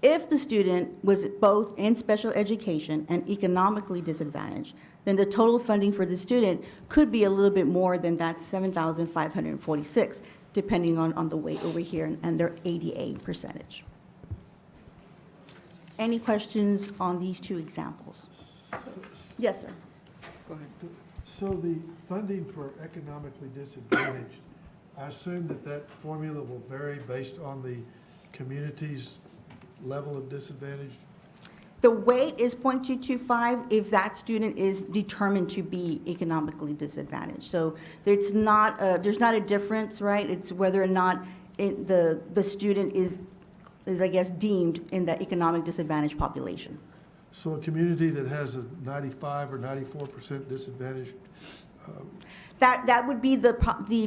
If the student was both in special education and economically disadvantaged, then the total funding for the student could be a little bit more than that 7,546, depending on the weight over here and their ADA percentage. Any questions on these two examples? Yes, sir. Go ahead. So the funding for economically disadvantaged, I assume that formula will vary based on the community's level of disadvantage? The weight is 0.225 if that student is determined to be economically disadvantaged. So there's not a difference, right? It's whether or not the student is, I guess, deemed in the economic disadvantaged population. So a community that has a 95 or 94% disadvantage, That would be the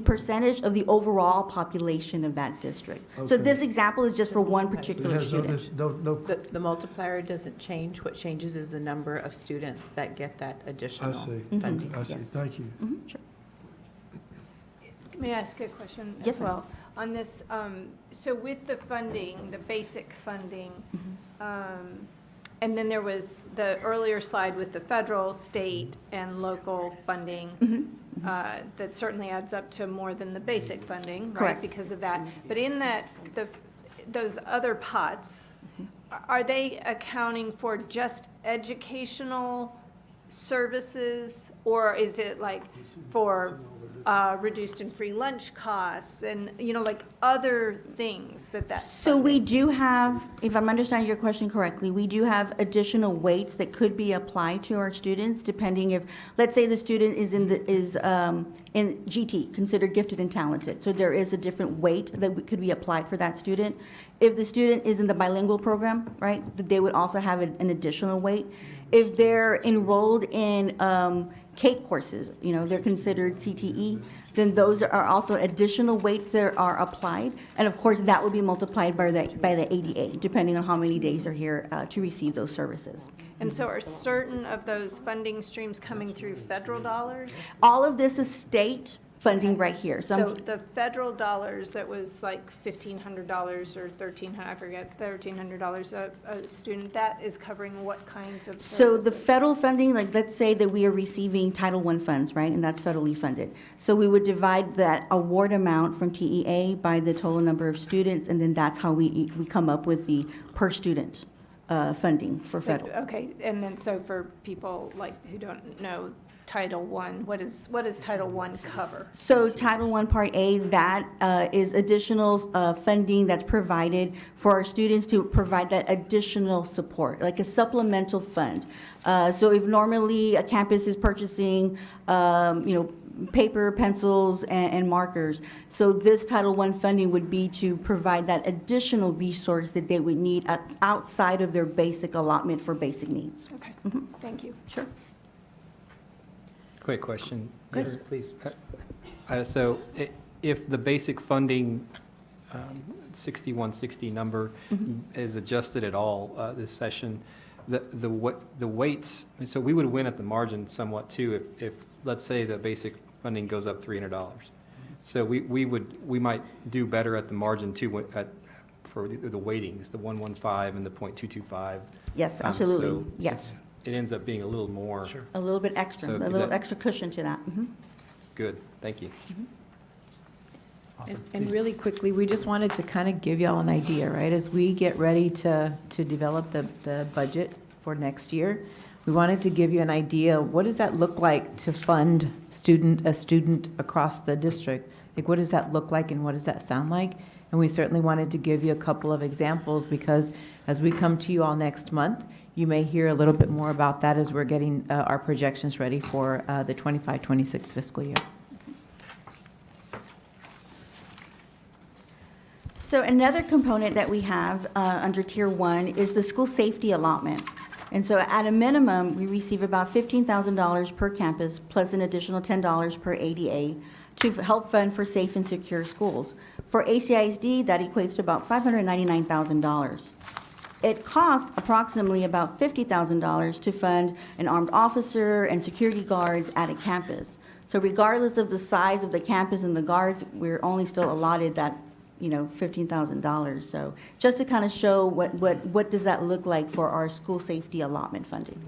percentage of the overall population of that district. So Okay. this example is just for one it particular has student. no, The multiplier doesn't change. What changes is the number of students that get that additional I see. funding. I see, Yes. thank you. Mhm, sure. May I ask a question Yes, as ma'am. well? On this, so with the funding, the basic funding, and then there was the earlier slide with the federal, state, and local funding, that certainly adds up to more than the basic funding, right? Correct. Because of that. But in that, those other pots, are they accounting for just educational services? Or is it like for reduced and free lunch costs and, like other things that? So we do have, if I'm understanding your question correctly, we do have additional weights that could be applied to our students, depending if, let's say the student is in GT, considered gifted and talented. So there is a different weight that could be applied for that student. If the student is in the bilingual program, right, they would also have an additional weight. If they're enrolled in CAPE courses, they're considered CTE, then those are also additional weights that are applied. And of course, that would be multiplied by the ADA, depending on how many days they're here to receive those services. And so are certain of those funding streams coming through federal dollars? All of this is state funding right here. So the federal dollars, that was like $1,500 or $1,300, I forget, $1,300 a student, that is covering what kinds of services? So the federal funding, like let's say that we are receiving Title I funds, right, and that's federally funded. So we would divide that award amount from TEA by the total number of students, and then that's how we come up with the per student funding for federal. Okay, and then so for people like who don't know Title I, what does Title I cover? So Title I Part A, that is additional funding that's provided for our students to provide that additional support, like a supplemental fund. So if normally a campus is purchasing, paper, pencils, and markers, so this Title I funding would be to provide that additional resource that they would need outside of their basic allotment for basic needs. Okay, thank you. Sure. Quick question. Yes, please. So if the basic funding 6160 number is adjusted at all this session, the weights, so we would win at the margin somewhat too if let's say the basic funding goes up $300. So we might do better at the margin too for the weightings, the 115 and the .225. Yes, absolutely, So yes. it ends up being a little more. Sure. A little bit extra, So a could little that- extra cushion to that. Mhm. Good, thank you. Awesome. And Please. really quickly, we just wanted to kind of give y'all an idea, right? As we get ready to develop the budget for next year, we wanted to give you an idea, what does that look like to fund a student across the district? Like, what does that look like and what does that sound like? And we certainly wanted to give you a couple of examples because as we come to you all next month, you may hear a little bit more about that as we're getting our projections ready for the 25-26 fiscal year. So another component that we have under Tier 1 is the school safety allotment. And so at a minimum, we receive about $15,000 per campus, plus an additional $10 per ADA to help fund for safe and secure schools. For ACISD, that equates to about $599,000. It costs approximately about $50,000 to fund an armed officer and security guards at a campus. So regardless of the size of the campus and the guards, we're only still allotted that, $15,000. So just to kind of show what does that look like for our school safety allotment funding.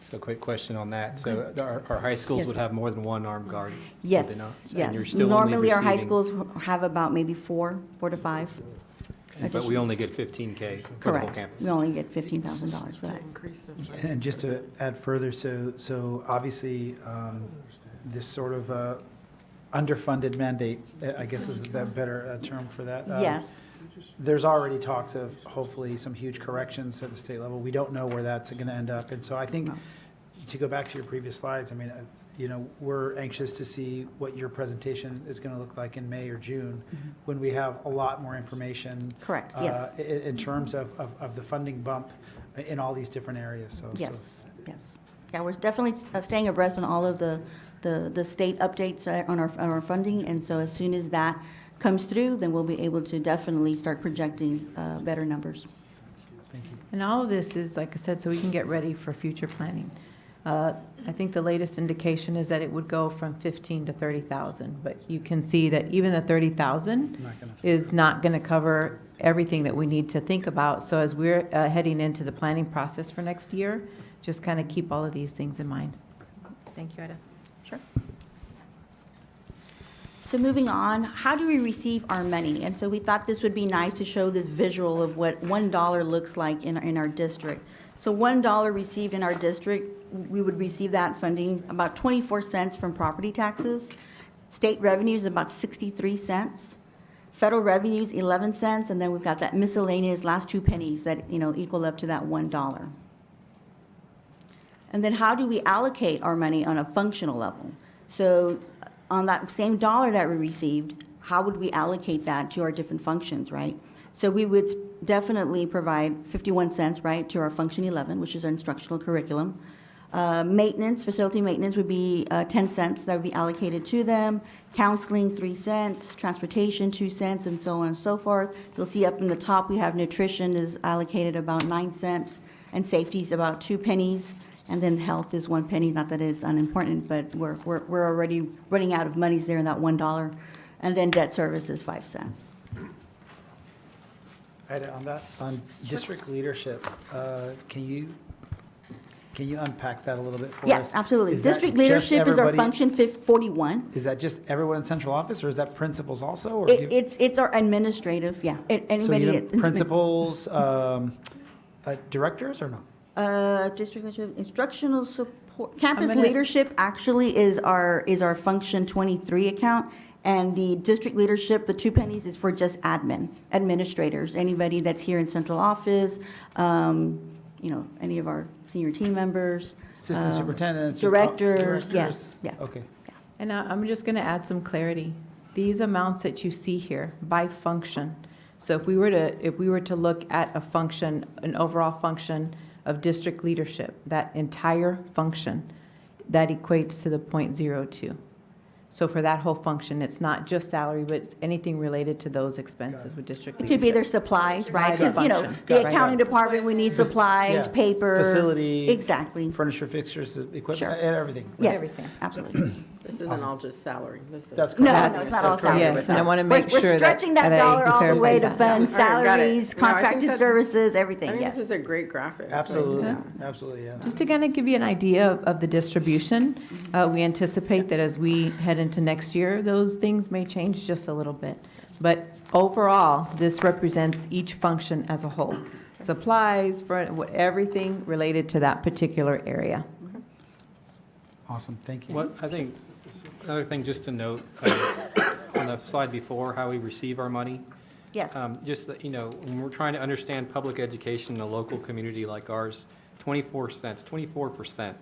So quick question on that. So our high schools Yes. would have more than one armed guard? would they Yes, not? And you're yes. still only Normally, our high receiving- schools have about maybe four to five. But we only get 15K for the whole Correct. campus? We only get $15,000 for that. And just to add further, so obviously, this sort of underfunded mandate, I guess is a better term for that. Yes. There's already talks of hopefully some huge corrections at the state level. We don't know where that's going to end up. And so I think, to go back to your previous slides, I mean, we're anxious to see what your presentation is going to look like in May or June, when we have a lot more information. Correct, yes. In terms of the funding bump in all these different areas, so. Yes, yes. Yeah, we're definitely staying abreast on all of the state updates on our funding, and so as soon as that comes through, then we'll be able to definitely start projecting better numbers. Thank you. And all of this is, like I said, so we can get ready for future planning. I think the latest indication is that it would go from 15 to 30,000, but you can see that even the 30,000 Not gonna- is not going to cover everything that we need to think about. So as we're heading into the planning process for next year, just kind of keep all of these things in mind. Thank you, Ida. Sure. So moving on, how do we receive our money? And so we thought this would be nice to show this visual of what $1 looks like in our district. So $1 received in our district, we would receive that funding about 24 cents from property taxes. State revenues about 63 cents. Federal revenues 11 cents, and then we've got that miscellaneous last 2 pennies that, equal up to that $1. And then how do we allocate our money on a functional level? So on that same dollar that we received, how would we allocate that to our different functions, right? So we would definitely provide 51 cents, right, to our Function 11, which is our instructional curriculum. Maintenance, facility maintenance would be 10 cents that would be allocated to them. Counseling, 3 cents. Transportation, 2 cents, and so on and so forth. You'll see up in the top, we have nutrition is allocated about 9 cents, and safety is about 2 pennies. And then health is 1 penny, not that it's unimportant, but we're already running out of monies there in that $1. And then debt service is 5 cents. Ida, on that, on district leadership, can you unpack that a little bit for us? Yes, absolutely. Is that District just leadership is our everybody- function 41. Is that just everyone in central office, or is that principals also? Or you- It's our administrative, yeah. So Anybody. you have principals, directors, or no? District leadership, instructional support, campus I'm gonna- leadership actually is our function 23 account. And the district leadership, the 2 pennies is for just administrators, anybody that's here in central office, any of our senior team members. Assistant superintendents? just Directors, yes, yeah. Okay. And I'm just going to add some clarity. These amounts that you see here by function. So if we were to look at a function, an overall function of district leadership, that entire function, that equates to the .02. So for that whole function, it's not just salary, but it's anything related to those expenses with district It could be their leadership. supplies, right? Right, Because, the function. the Got it. accounting department, we need supplies, Yeah. paper. Facility. Exactly. Furniture, fixtures, equipment, Sure. and everything. Yes, Everything. absolutely. This isn't all just salary. This is. That's No, correct. no, it's not all That's correct. salary. Yes, and I want to make We're sure that. stretching that I dollar all the way to clarify that. fund All right, got it. salaries, No, I think contracted that's- services, I everything, think yes. this is a great graphic. Absolutely, Yeah. absolutely, yeah. Just to kind of give you an idea of the distribution, we anticipate that as we head into next year, those things may change just a little bit. But overall, this represents each function as a whole. Supplies, everything related to that particular area. Awesome, thank you. What, I think, another thing just to note, on the slide before, how we receive our money. Yes. Just that, when we're trying to understand public education in a local community like ours, 24 cents, 24%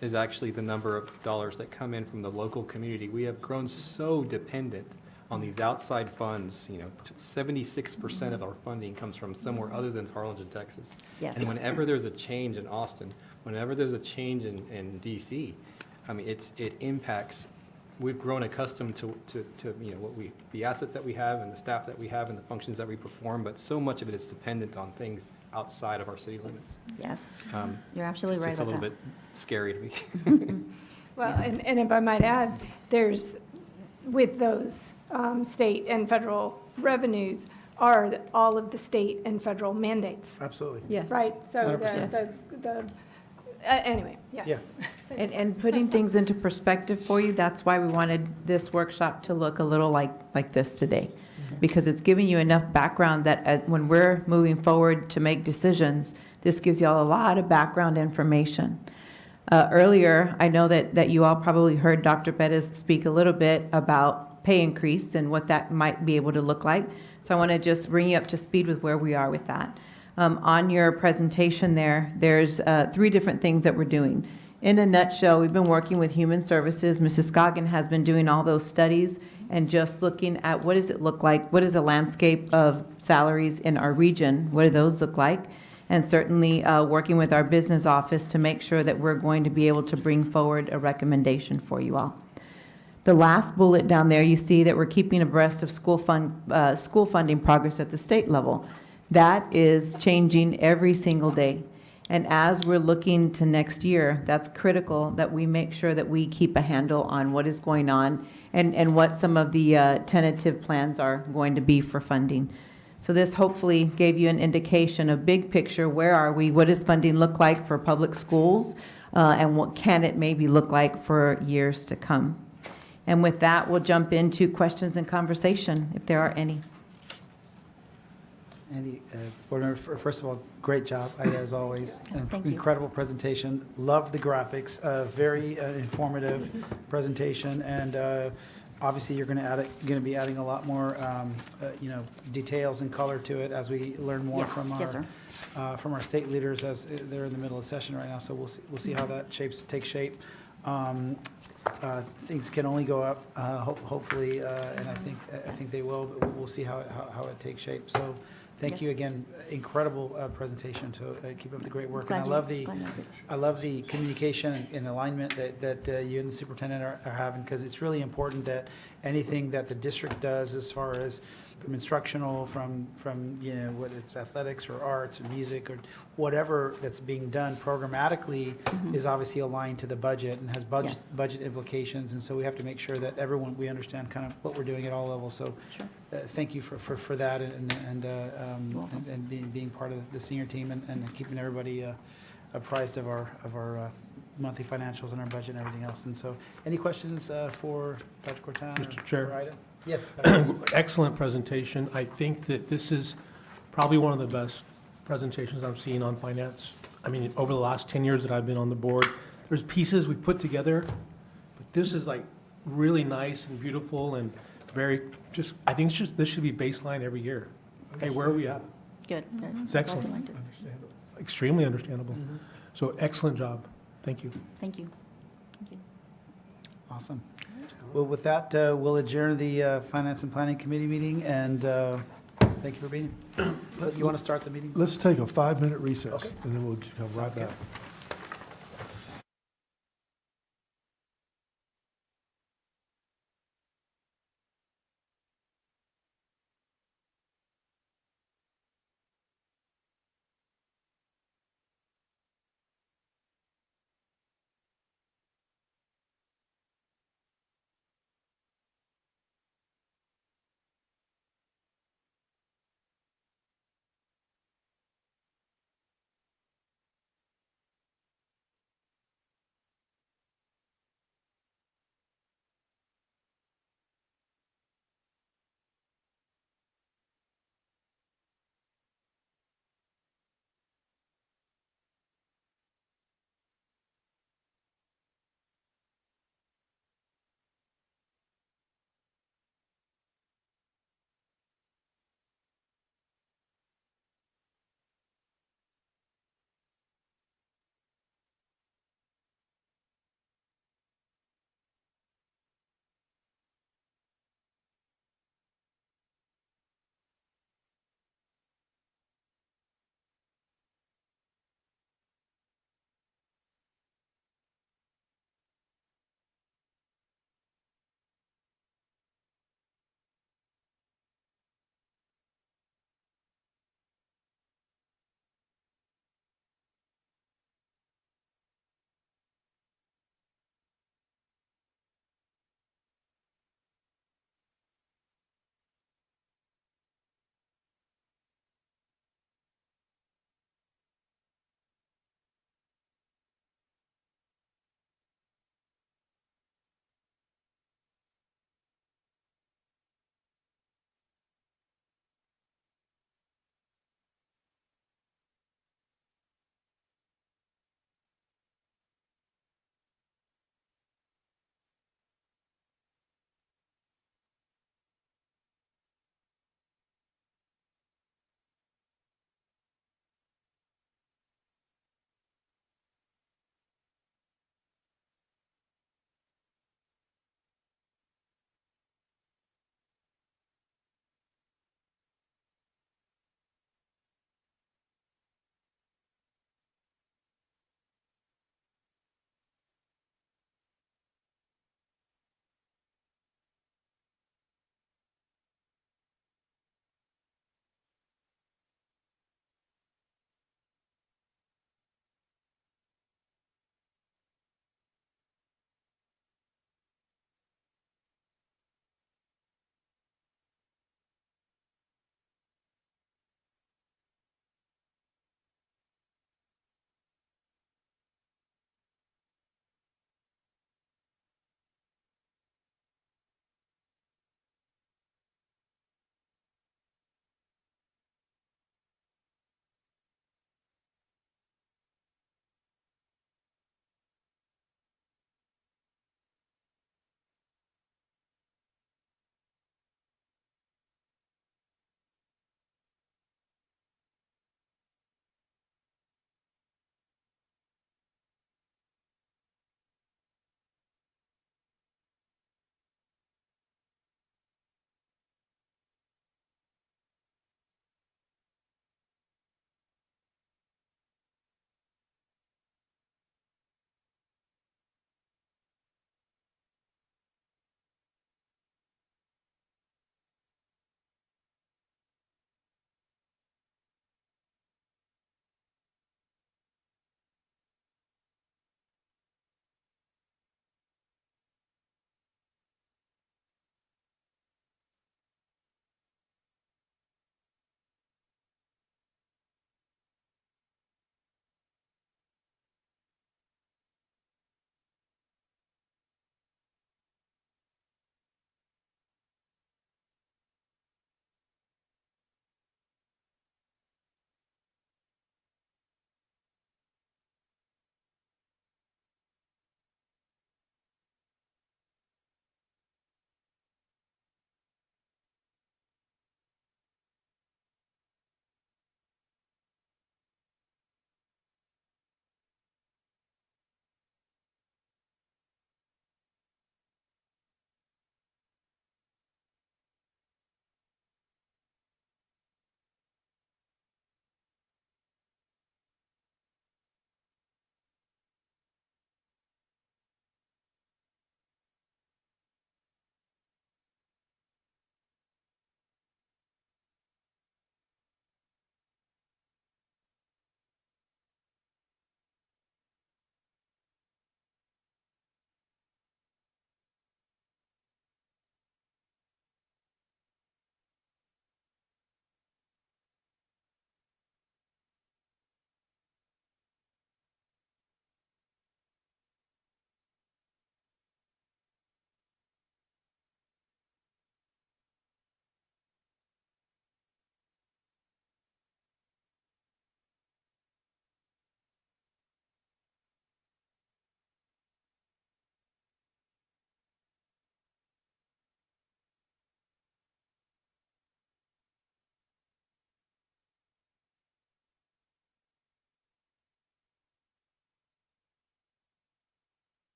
is actually the number of dollars that come in from the local community. We have grown so dependent on these outside funds. 76% of our funding comes from somewhere other than Harlingen, Texas. Yes. And whenever there's a change in Austin, whenever there's a change in DC, I mean, it impacts. We've grown accustomed to the assets that we have and the staff that we have and the functions that we perform, but so much of it is dependent on things outside of our city limits. Yes, you're absolutely right It's just a about little that. bit scary to me. Well, and if I might add, there's, with those state and federal revenues, are all of the state and federal mandates, Absolutely. Yes. right? So 100%. anyway, yes. Yeah. And putting things into perspective for you, that's why we wanted this workshop to look a little like this today. Because it's giving you enough background that when we're moving forward to make decisions, this gives you all a lot of background information. Earlier, I know that you all probably heard Dr. Perez speak a little bit about pay increase and what that might be able to look like. So I want to just bring you up to speed with where we are with that. On your presentation there's 3 different things that we're doing. In a nutshell, we've been working with Human Services. Mrs. Scoggin has been doing all those studies and just looking at what does it look like, what is the landscape of salaries in our region, what do those look like? And certainly working with our business office to make sure that we're going to be able to bring forward a recommendation for you all. The last bullet down there, you see that we're keeping abreast of school funding progress at the state level. That is changing every single day. And as we're looking to next year, that's critical that we make sure that we keep a handle on what is going on and what some of the tentative plans are going to be for funding. So this hopefully gave you an indication of big picture, where are we, what does funding look like for public schools, and what can it maybe look like for years to come. And with that, we'll jump into questions and conversation, if there are any. Andy, board member, first of all, great job, as always. Thank you. Incredible presentation. Love the graphics. Very informative presentation, and obviously you're going to be adding a lot more, details and color to it as we learn more Yes, from yes, sir. our state leaders as they're in the middle of session right now. So we'll see how that takes shape. Things can only go up, hopefully, and I think they will. But we'll see how it takes shape. So. Thank you Yes. again. Incredible presentation. To keep up the great work. Glad And you- I love the glad you did. I love the communication and alignment that you and the superintendent are having, because it's really important that anything that the district does, as far as from instructional, from whether it's athletics or arts or music or whatever that's being done programmatically, is obviously aligned to the budget and has Yes. budget implications. And so we have to make sure that we understand kind of what we're doing at all levels. So Sure. thank you for that and being part of the senior team and keeping everybody apprised of our monthly financials and our budget and everything else. And so, any questions for Dr. Cortana? Mr. Chair. or Ida? Yes. Excellent presentation. I think that this is probably one of the best presentations I've seen on finance. I mean, over the last 10 years that I've been on the board, there's pieces we put together, but this is like really nice and beautiful and I think this should be baseline every year. Hey, where are we at? Good, good. It's excellent. Glad you liked it. Extremely understandable. So excellent job. Thank you. Thank you. Awesome. Well, with that, we'll adjourn the Finance and Planning Committee meeting, and thank you for being here. You want to start the meeting? Let's take a 5-minute recess, Okay. and then we'll come right Sounds good. back.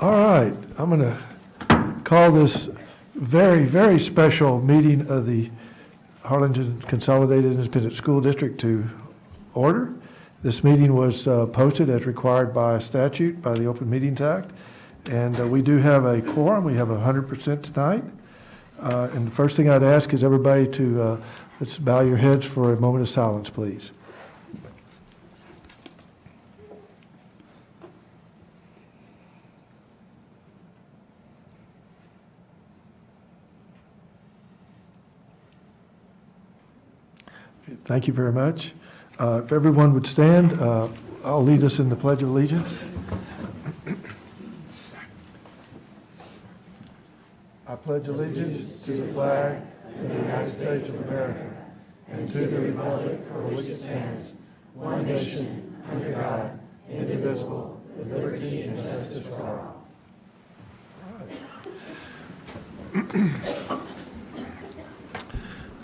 All right, I'm going to call this very, very special meeting of the Harlingen Consolidated Independent School District to order. This meeting was posted as required by statute, by the Open Meetings Act, and we do have a quorum. We have 100% tonight. And the first thing I'd ask is everybody to, let's bow your heads for a moment of silence, please. Thank you very much. If everyone would stand, I'll lead us in the Pledge of Allegiance. I pledge allegiance to the flag of the United States of America and to the republic for which it stands, one nation, under God, indivisible, with liberty and justice for all.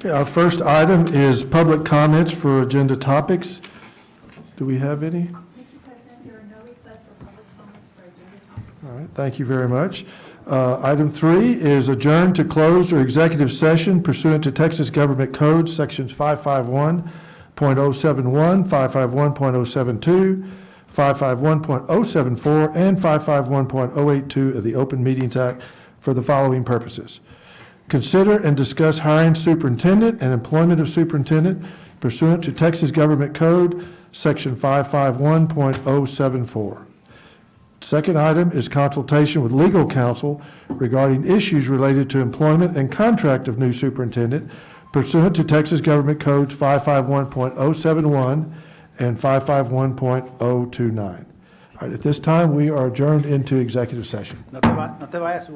Okay, our first item is public comments for agenda topics. Do we have any? Mr. President, there are no requests for public comments for agenda topics. All right, thank you very much. Item 3 is adjourn to closed or executive session pursuant to Texas Government Code, Sections 551.071, 551.072, 551.074, and 551.082 of the Open Meetings Act for the following purposes. Consider and discuss hiring superintendent and employment of superintendent pursuant to Texas Government Code, Section 551.074. Second item is consultation with legal counsel regarding issues related to employment and contract of new superintendent pursuant to Texas Government Codes 551.071 and 551.029. All right, at this time, we are adjourned into executive session. No te vayas.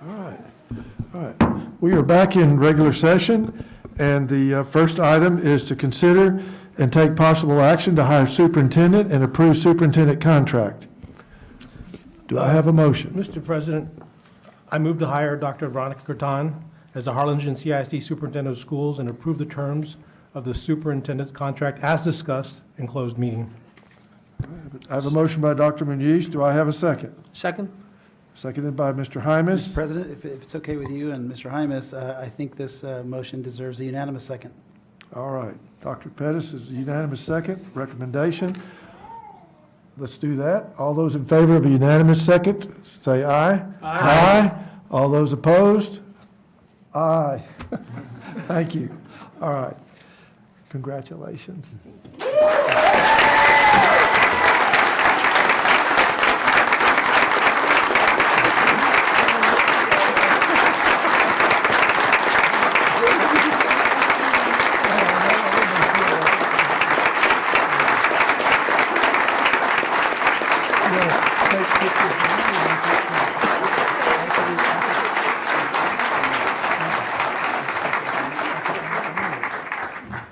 All right, all right. We are back in regular session, and the first item is to consider and take possible action to hire superintendent and approve superintendent contract. Do I have a motion? Mr. President, I move to hire Dr. Veronica Cortan as the Harlingen CISD Superintendent of Schools and approve the terms of the superintendent's contract as discussed in closed meeting. I have a motion by Dr. Muniz. Do I have a second? Second? Seconded by Mr. Mr. Hymas. President, if it's okay with you and Mr. Hymas, I think this motion deserves a unanimous second. All right. Dr. Pettis is a unanimous second. Recommendation. Let's do that. All those in favor of a unanimous second, say aye. Aye. All those opposed? Aye. Thank you. All right. Congratulations.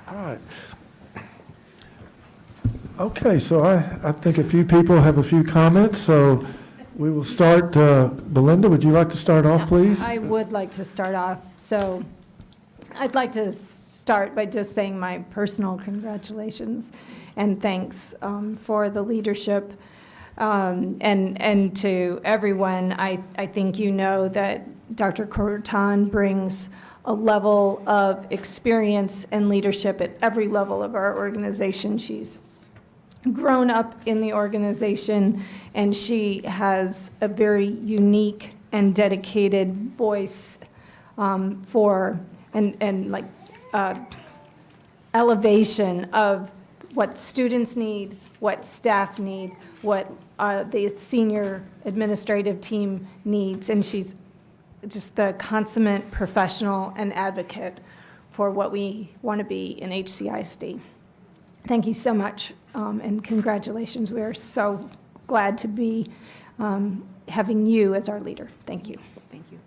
All right. Okay, so I think a few people have a few comments, so we will start. Belinda, would you like to start off, please? I would like to start off. So I'd like to start by just saying my personal congratulations and thanks for the leadership. And to everyone, I think you know that Dr. Cortan brings a level of experience and leadership at every level of our organization. She's grown up in the organization, and she has a very unique and dedicated voice for elevation of what students need, what staff need, what the senior administrative team needs, and she's just the consummate professional and advocate for what we want to be in HCISD. Thank you so much, and congratulations. We are so glad to be having you as our leader. Thank you. Thank you.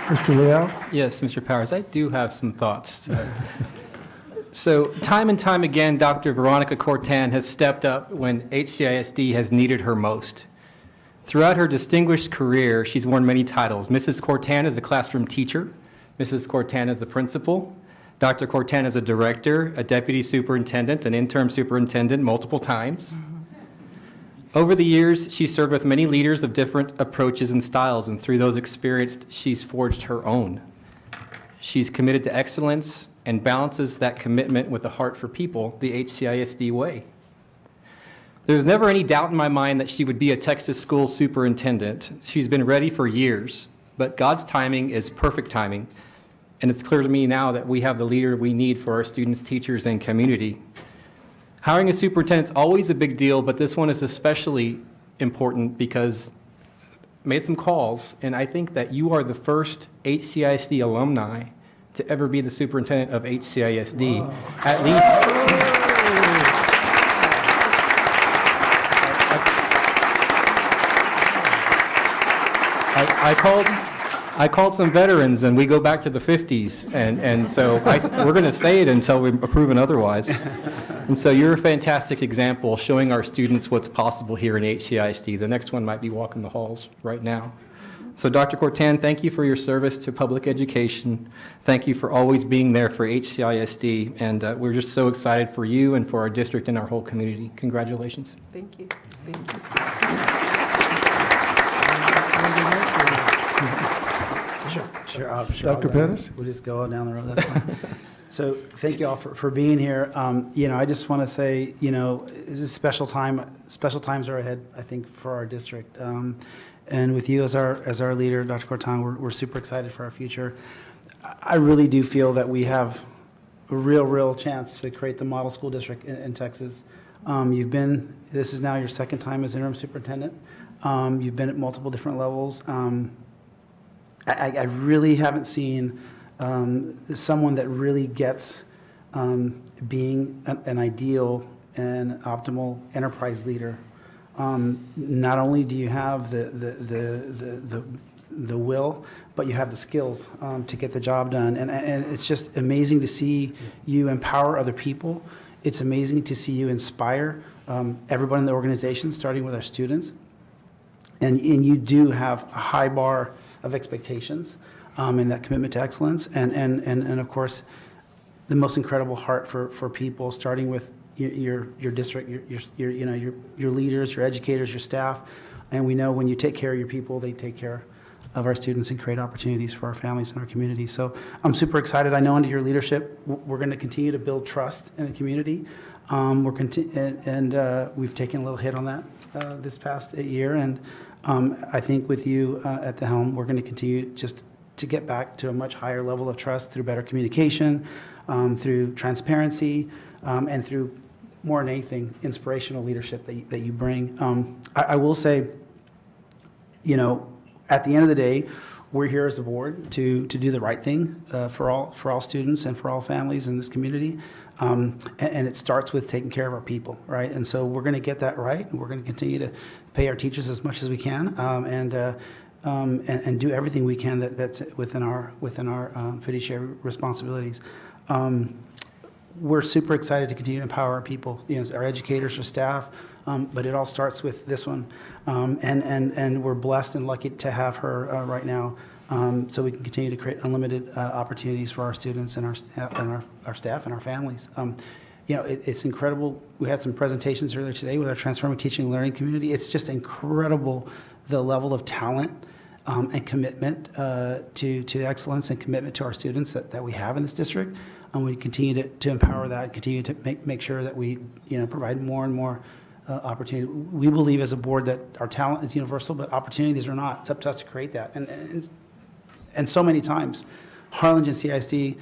Mr. Leal? Yes, Mr. Powers, I do have some thoughts. So time and time again, Dr. Veronica Cortan has stepped up when HCISD has needed her most. Throughout her distinguished career, she's worn many titles. Mrs. Cortan is a classroom teacher, Mrs. Cortan is a principal, Dr. Cortan is a director, a deputy superintendent, an interim superintendent multiple times. Over the years, she served with many leaders of different approaches and styles, and through those experiences, she's forged her own. She's committed to excellence and balances that commitment with a heart for people, the HCISD way. There was never any doubt in my mind that she would be a Texas school superintendent. She's been ready for years, but God's timing is perfect timing, and it's clear to me now that we have the leader we need for our students, teachers, and community. Hiring a superintendent is always a big deal, but this one is especially important because I made some calls, and I think that you are the first HCISD alumni to ever be the superintendent of HCISD. Wow. At least. I called some veterans, and we go back to the 50s, and so we're going to say it until we're proven otherwise. And so you're a fantastic example showing our students what's possible here in HCISD. The next one might be walking the halls right now. So Dr. Cortan, thank you for your service to public education. Thank you for always being there for HCISD, and we're just so excited for you and for our district and our whole community. Congratulations. Thank you. Thank you. Sure. Dr. Pettis? We'll just go down the road. That's fine. So thank you all for being here. I just want to say, it's a special time. Special times are ahead, I think, for our district. And with you as our leader, Dr. Cortan, we're super excited for our future. I really do feel that we have a real chance to create the model school district in Texas. This is now your second time as interim superintendent. You've been at multiple different levels. I really haven't seen someone that really gets being an ideal an optimal enterprise leader. Not only do you have the will, but you have the skills to get the job done. And it's just amazing to see you empower other people. It's amazing to see you inspire everyone in the organization, starting with our students. And you do have a high bar of expectations and that commitment to excellence. And of course, the most incredible heart for people, starting with your district, your leaders, your educators, your staff. And we know when you take care of your people, they take care of our students and create opportunities for our families and our community. So I'm super excited. I know under your leadership, we're going to continue to build trust in the community. We've taken a little hit on that this past year. And I think with you at the helm, we're going to continue just to get back to a much higher level of trust through better communication, through transparency, and through more than anything, inspirational leadership that you bring. I will say, at the end of the day, we're here as a board to do the right thing for all students and for all families in this community. And it starts with taking care of our people, right? And so we're going to get that right. And we're going to continue to pay our teachers as much as we can and do everything we can that's within our fiduciary responsibilities. We're super excited to continue to empower our people, our educators, our staff, but it all starts with this one. And we're blessed and lucky to have her right now, so we can continue to create unlimited opportunities for our students and our staff and our families. It's incredible. We had some presentations earlier today with our Transforming Teaching and Learning community. It's just incredible the level of talent and commitment to excellence and commitment to our students that we have in this district. And we continue to empower that, continue to make sure that we provide more and more opportunity. We believe as a board that our talent is universal, but opportunities are not. It's up to us to create that. And so many times, Harlingen CISD,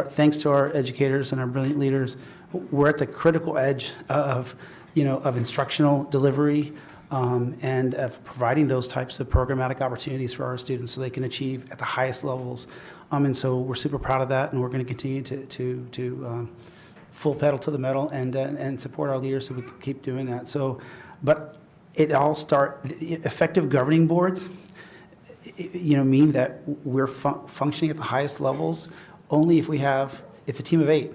thanks to our educators and our brilliant leaders, we're at the critical edge of instructional delivery and of providing those types of programmatic opportunities for our students so they can achieve at the highest levels. And so we're super proud of that, and we're going to continue to full pedal to the metal and support our leaders so we can keep doing that. So, but it all effective governing boards, mean that we're functioning at the highest levels only if it's a team of 8.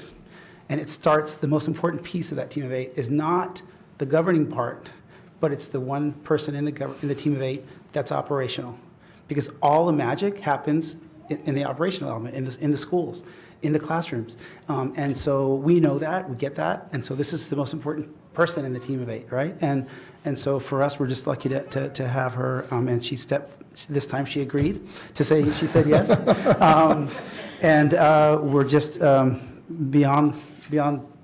And the most important piece of that team of 8 is not the governing part, but it's the one person in the team of 8 that's operational. Because all the magic happens in the operational element, in the schools, in the classrooms. And so we know that, we get that, and so this is the most important person in the team of 8, right? And so for us, we're just lucky to have her, and this time she agreed to say, she said yes. And we're just beyond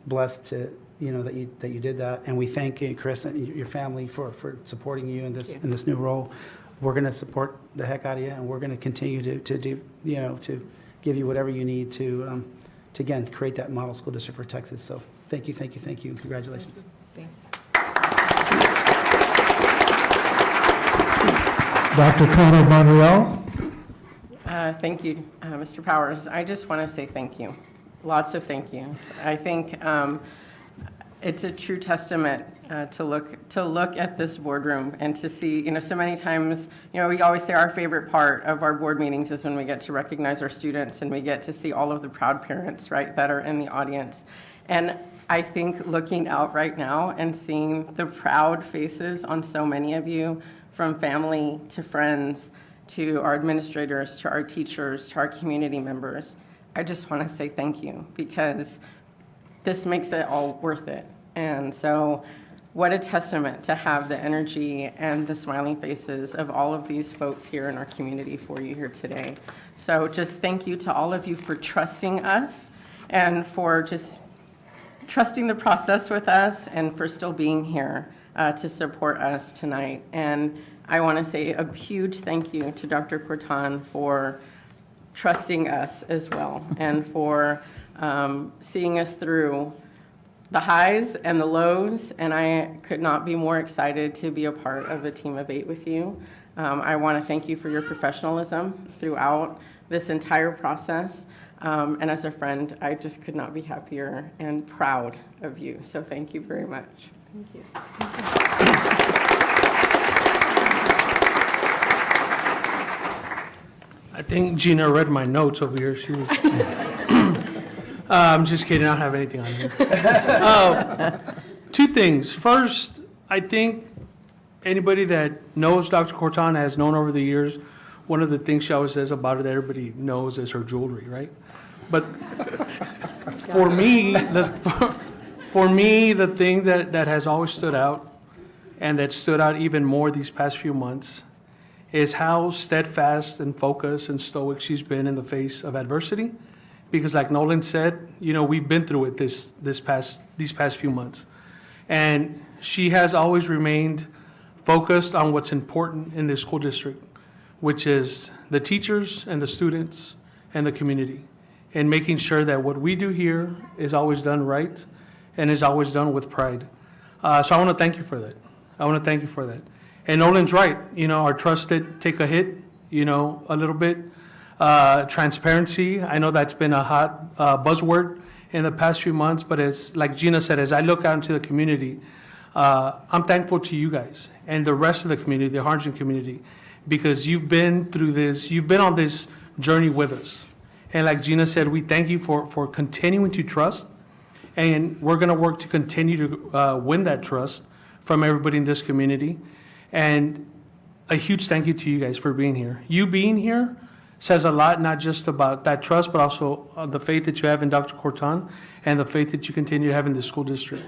blessed to, that you did that, and we thank Chris and your family for supporting you in this new role. We're going to support the heck out of you, and we're going to continue to do, to give you whatever you need to again, create that model school district for Texas. So thank you, and congratulations. Thanks. Dr. Connor Monreal. Thank you, Mr. Powers. I just want to say thank you. Lots of thank yous. I think it's a true testament to look at this boardroom and to see, so many times, we always say our favorite part of our board meetings is when we get to recognize our students and we get to see all of the proud parents, right, that are in the audience. And I think looking out right now and seeing the proud faces on so many of you, from family to friends to our administrators, to our teachers, to our community members, I just want to say thank you, because this makes it all worth it. And so what a testament to have the energy and the smiling faces of all of these folks here in our community for you here today. So just thank you to all of you for trusting us and for just trusting the process with us and for still being here to support us tonight. And I want to say a huge thank you to Dr. Corton for trusting us as well and for seeing us through the highs and the lows, and I could not be more excited to be a part of a team of 8 with you. I want to thank you for your professionalism throughout this entire process. And as a friend, I just could not be happier and proud of you. So thank you very much. Thank you. I think Gina read my notes over here. She was. I'm just kidding. I don't have anything on here. Two things. First, I think anybody that knows Dr. Corton has known over the years, one of the things she always says about her that everybody knows is her jewelry, right? But for me, the thing that has always stood out, and that stood out even more these past few months, is how steadfast and focused and stoic she's been in the face of adversity. Because like Nolan said, you know, we've been through it these past few months. And she has always remained focused on what's important in this school district, which is the teachers and the students and the community, and making sure that what we do here is always done right and is always done with pride. So I want to thank you for that. I want to thank you for that. And Nolan's right, you know, our trust did take a hit, you know, a little bit. Transparency, I know that's been a hot buzzword in the past few months, but as like Gina said, as I look out into the community, I'm thankful to you guys and the rest of the community, the Harlingen community, because you've been through this, you've been on this journey with us. And like Gina said, we thank you for continuing to trust, and we're gonna work to continue to win that trust from everybody in this community. And a huge thank you to you guys for being here. You being here says a lot, not just about that trust, but also the faith that you have in Dr. Corton and the faith that you continue to have in the school district.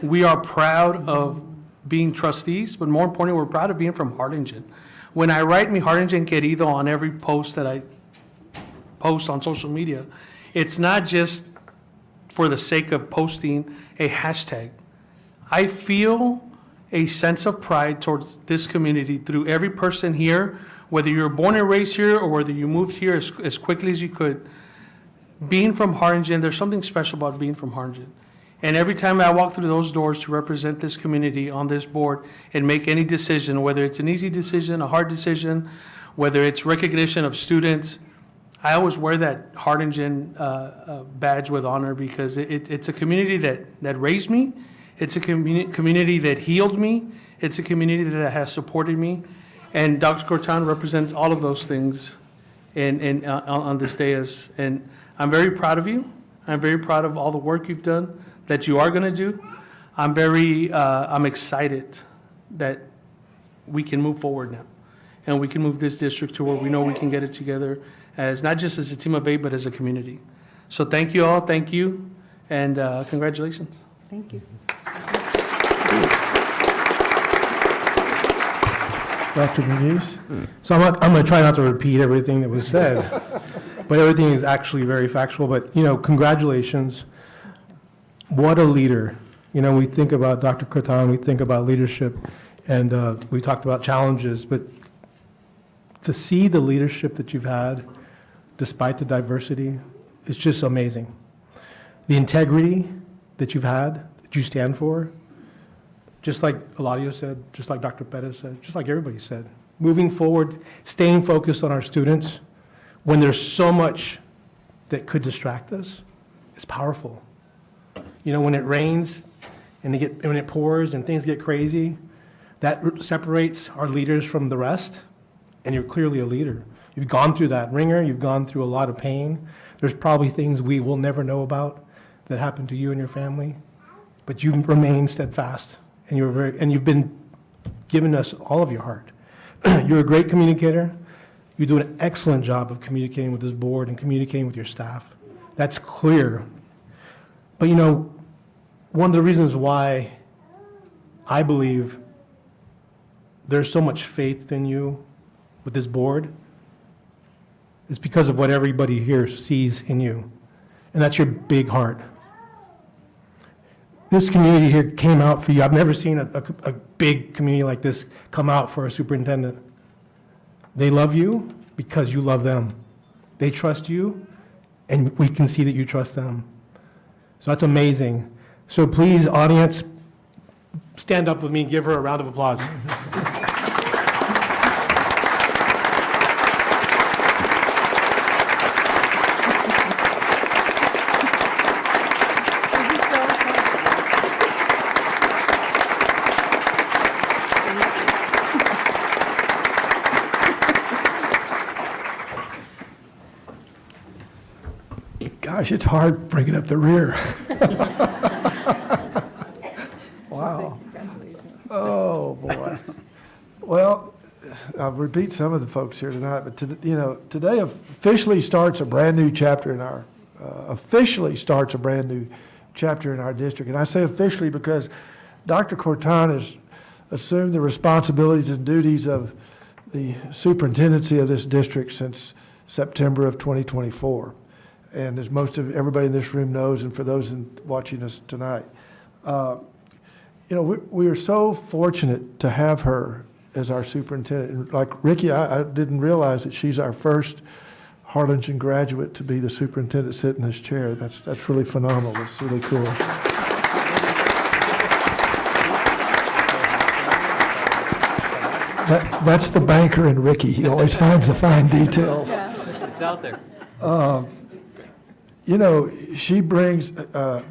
We are proud of being trustees, but more importantly, we're proud of being from Harlingen. When I write Mi Harlingen Querido on every post that I post on social media, it's not just for the sake of posting a hashtag. I feel a sense of pride towards this community through every person here, whether you were born and raised here or whether you moved here as quickly as you could. Being from Harlingen, there's something special about being from Harlingen. And every time I walk through those doors to represent this community on this board and make any decision, whether it's an easy decision, a hard decision, whether it's recognition of students, I always wear that Harlingen badge with honor, because it's a community that raised me. It's a community that healed me. It's a community that has supported me. And Dr. Corton represents all of those things on this dais. And I'm very proud of you. I'm very proud of all the work you've done, that you are going to do. I'm excited that we can move forward now. And we can move this district to where we know we can get it together, as not just as a team of 8, but as a community. So thank you all. Thank you. And congratulations. Thank you. Dr. Muniz? So I'm going to try not to repeat everything that was said, but everything is actually very factual. But, you know, congratulations. What a leader. You know, we think about Dr. Corton, we think about leadership, and we talked about challenges, but to see the leadership that you've had, despite the diversity, is just amazing. The integrity that you've had, that you stand for, just like Eladio said, just like Dr. Perez said, just like everybody said, moving forward, staying focused on our students when there's so much that could distract us is powerful. You know, when it rains and when it pours and things get crazy, that separates our leaders from the rest, and you're clearly a leader. You've gone through that ringer, you've gone through a lot of pain. There's probably things we will never know about that happened to you and your family, but you remain steadfast. And you've been giving us all of your heart. You're a great communicator. You do an excellent job of communicating with this board and communicating with your staff. That's clear. But you know, one of the reasons why I believe there's so much faith in you with this board is because of what everybody here sees in you. And that's your big heart. This community here came out for you. I've never seen a big community like this come out for a superintendent. They love you because you love them. They trust you, and we can see that you trust them. So that's amazing. So please, audience, stand up with me and give her a round of applause. Gosh, it's hard bringing up the rear. Wow. Oh, boy. Well, I'll repeat some of the folks here tonight, but today officially starts a brand-new chapter in our, district. And I say officially because Dr. Corton has assumed the responsibilities and duties of the superintendency of this district since September of 2024. And as most of everybody in this room knows, and for those watching us tonight, we are so fortunate to have her as our superintendent. And like Ricky, I didn't realize that she's our first Harlingen graduate to be the superintendent sitting in this chair. That's really phenomenal. That's really cool. That's the banker in Ricky. He always finds the fine details. It's out there. She brings a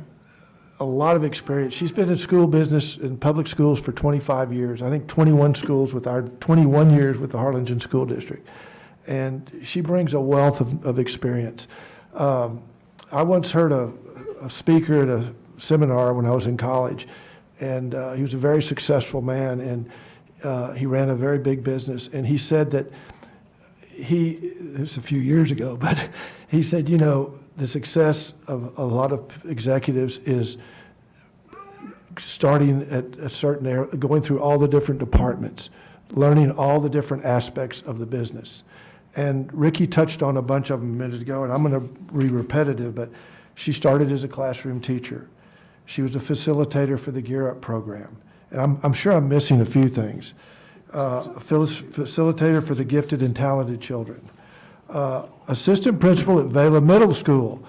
lot of experience. She's been in school business in public schools for 25 years. I think 21 years with the Harlingen School District. And she brings a wealth of experience. I once heard a speaker at a seminar when I was in college, and he was a very successful man, and he ran a very big business. And he said that this was a few years ago, but he said, the success of a lot of executives is starting at a certain area, going through all the different departments, learning all the different aspects of the business. And Ricky touched on a bunch of them a minute ago, and I'm going to be repetitive, but she started as a classroom teacher. She was a facilitator for the Gear Up program. And I'm sure I'm missing a few things. Facilitator for the gifted and talented children. Assistant principal at Vela Middle School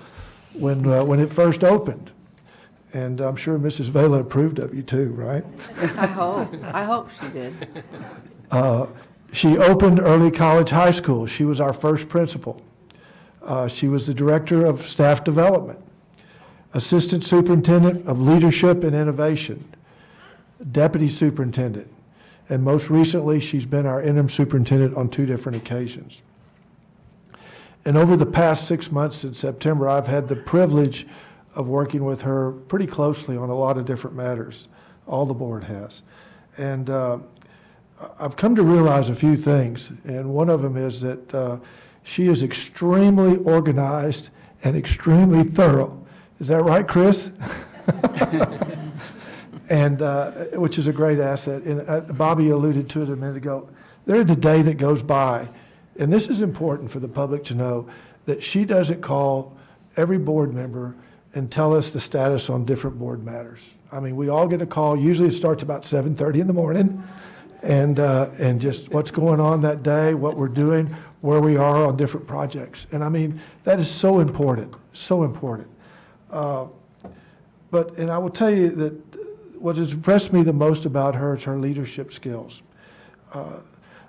when it first opened. And I'm sure Mrs. Vela approved of you too, right? I hope she did. She opened Early College High School. She was our first principal. She was the director of staff development, assistant superintendent of leadership and innovation, deputy superintendent, and most recently, she's been our interim superintendent on 2 different occasions. And over the past 6 months in September, I've had the privilege of working with her pretty closely on a lot of different matters. All the board has. And I've come to realize a few things, and one of them is that she is extremely organized and extremely thorough. Is that right, Chris? And which is a great asset. And Bobby alluded to it a minute ago. There isn't a day that goes by, and this is important for the public to know, that she doesn't call every board member and tell us the status on different board matters. I mean, we all get a call. Usually it starts about 7:30 in the morning, and just what's going on that day, what we're doing, where we are on different projects. And I mean, that is so important, so important. And I will tell you that what has impressed me the most about her is her leadership skills.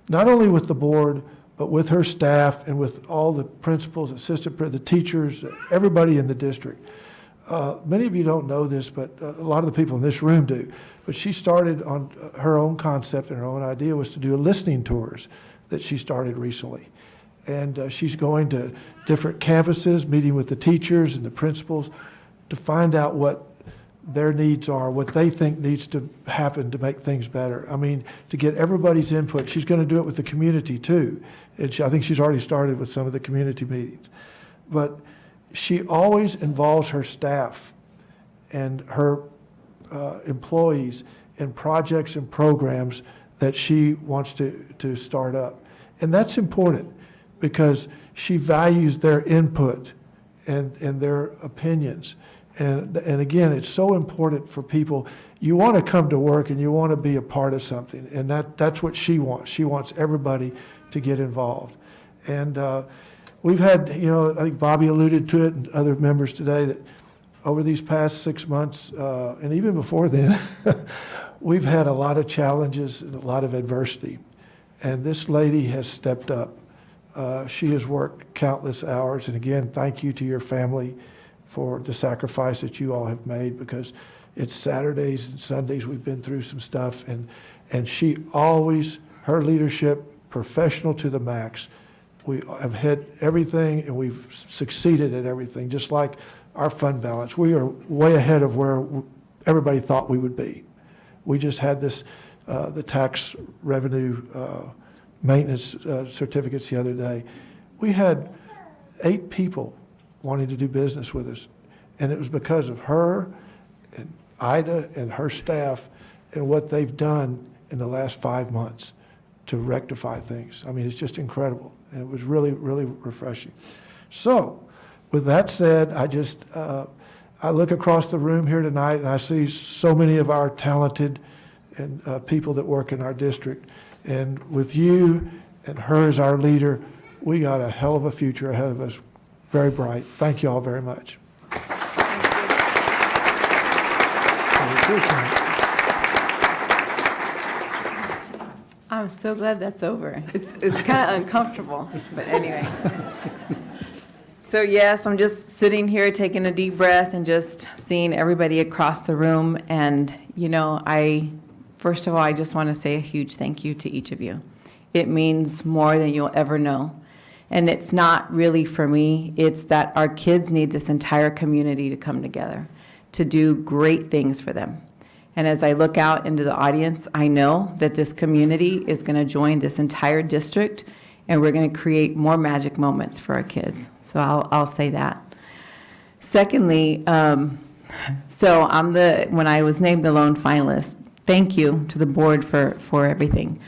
Not only with the board, but with her staff and with all the principals, the teachers, everybody in the district. Many of you don't know this, but a lot of the people in this room do. But she started on her own concept, and her own idea was to do listening tours that she started recently. And she's going to different campuses, meeting with the teachers and the principals to find out what their needs are, what they think needs to happen to make things better. I mean, to get everybody's input. She's going to do it with the community too. And I think she's already started with some of the community meetings. But she always involves her staff and her employees in projects and programs that she wants to start up. And that's important because she values their input and their opinions. And again, it's so important for people. You want to come to work and you want to be a part of something. And that's what she wants. She wants everybody to get involved. And we've had, I think Bobby alluded to it and other members today, that over these past 6 months, and even before then, we've had a lot of challenges and a lot of adversity. And this lady has stepped up. She has worked countless hours. And again, thank you to your family for the sacrifice that you all have made, because it's Saturdays and Sundays we've been through some stuff, and she always, her leadership, professional to the max, We have hit everything, and we've succeeded at everything, just like our fund balance. We are way ahead of where everybody thought we would be. We just had this, the tax revenue maintenance certificates the other day. We had 8 people wanting to do business with us, and it was because of her and Ida and her staff and what they've done in the last 5 months to rectify things. I mean, it's just incredible, and it was really, really refreshing. So, with that said, I look across the room here tonight, and I see so many of our talented and people that work in our district. And with you and her as our leader, we got a hell of a future ahead of us, very bright. Thank you all very much. I'm so glad that's over. It's kind of uncomfortable, but anyway. So yes, I'm just sitting here taking a deep breath and just seeing everybody across the room. And, you know, first of all, I just want to say a huge thank you to each of you. It means more than you'll ever know. And it's not really for me, it's that our kids need this entire community to come together to do great things for them. And as I look out into the audience, I know that this community is going to join this entire district, and we're going to create more magic moments for our kids. So I'll say that. Secondly, so when I was named the lone finalist, thank you to the board for everything.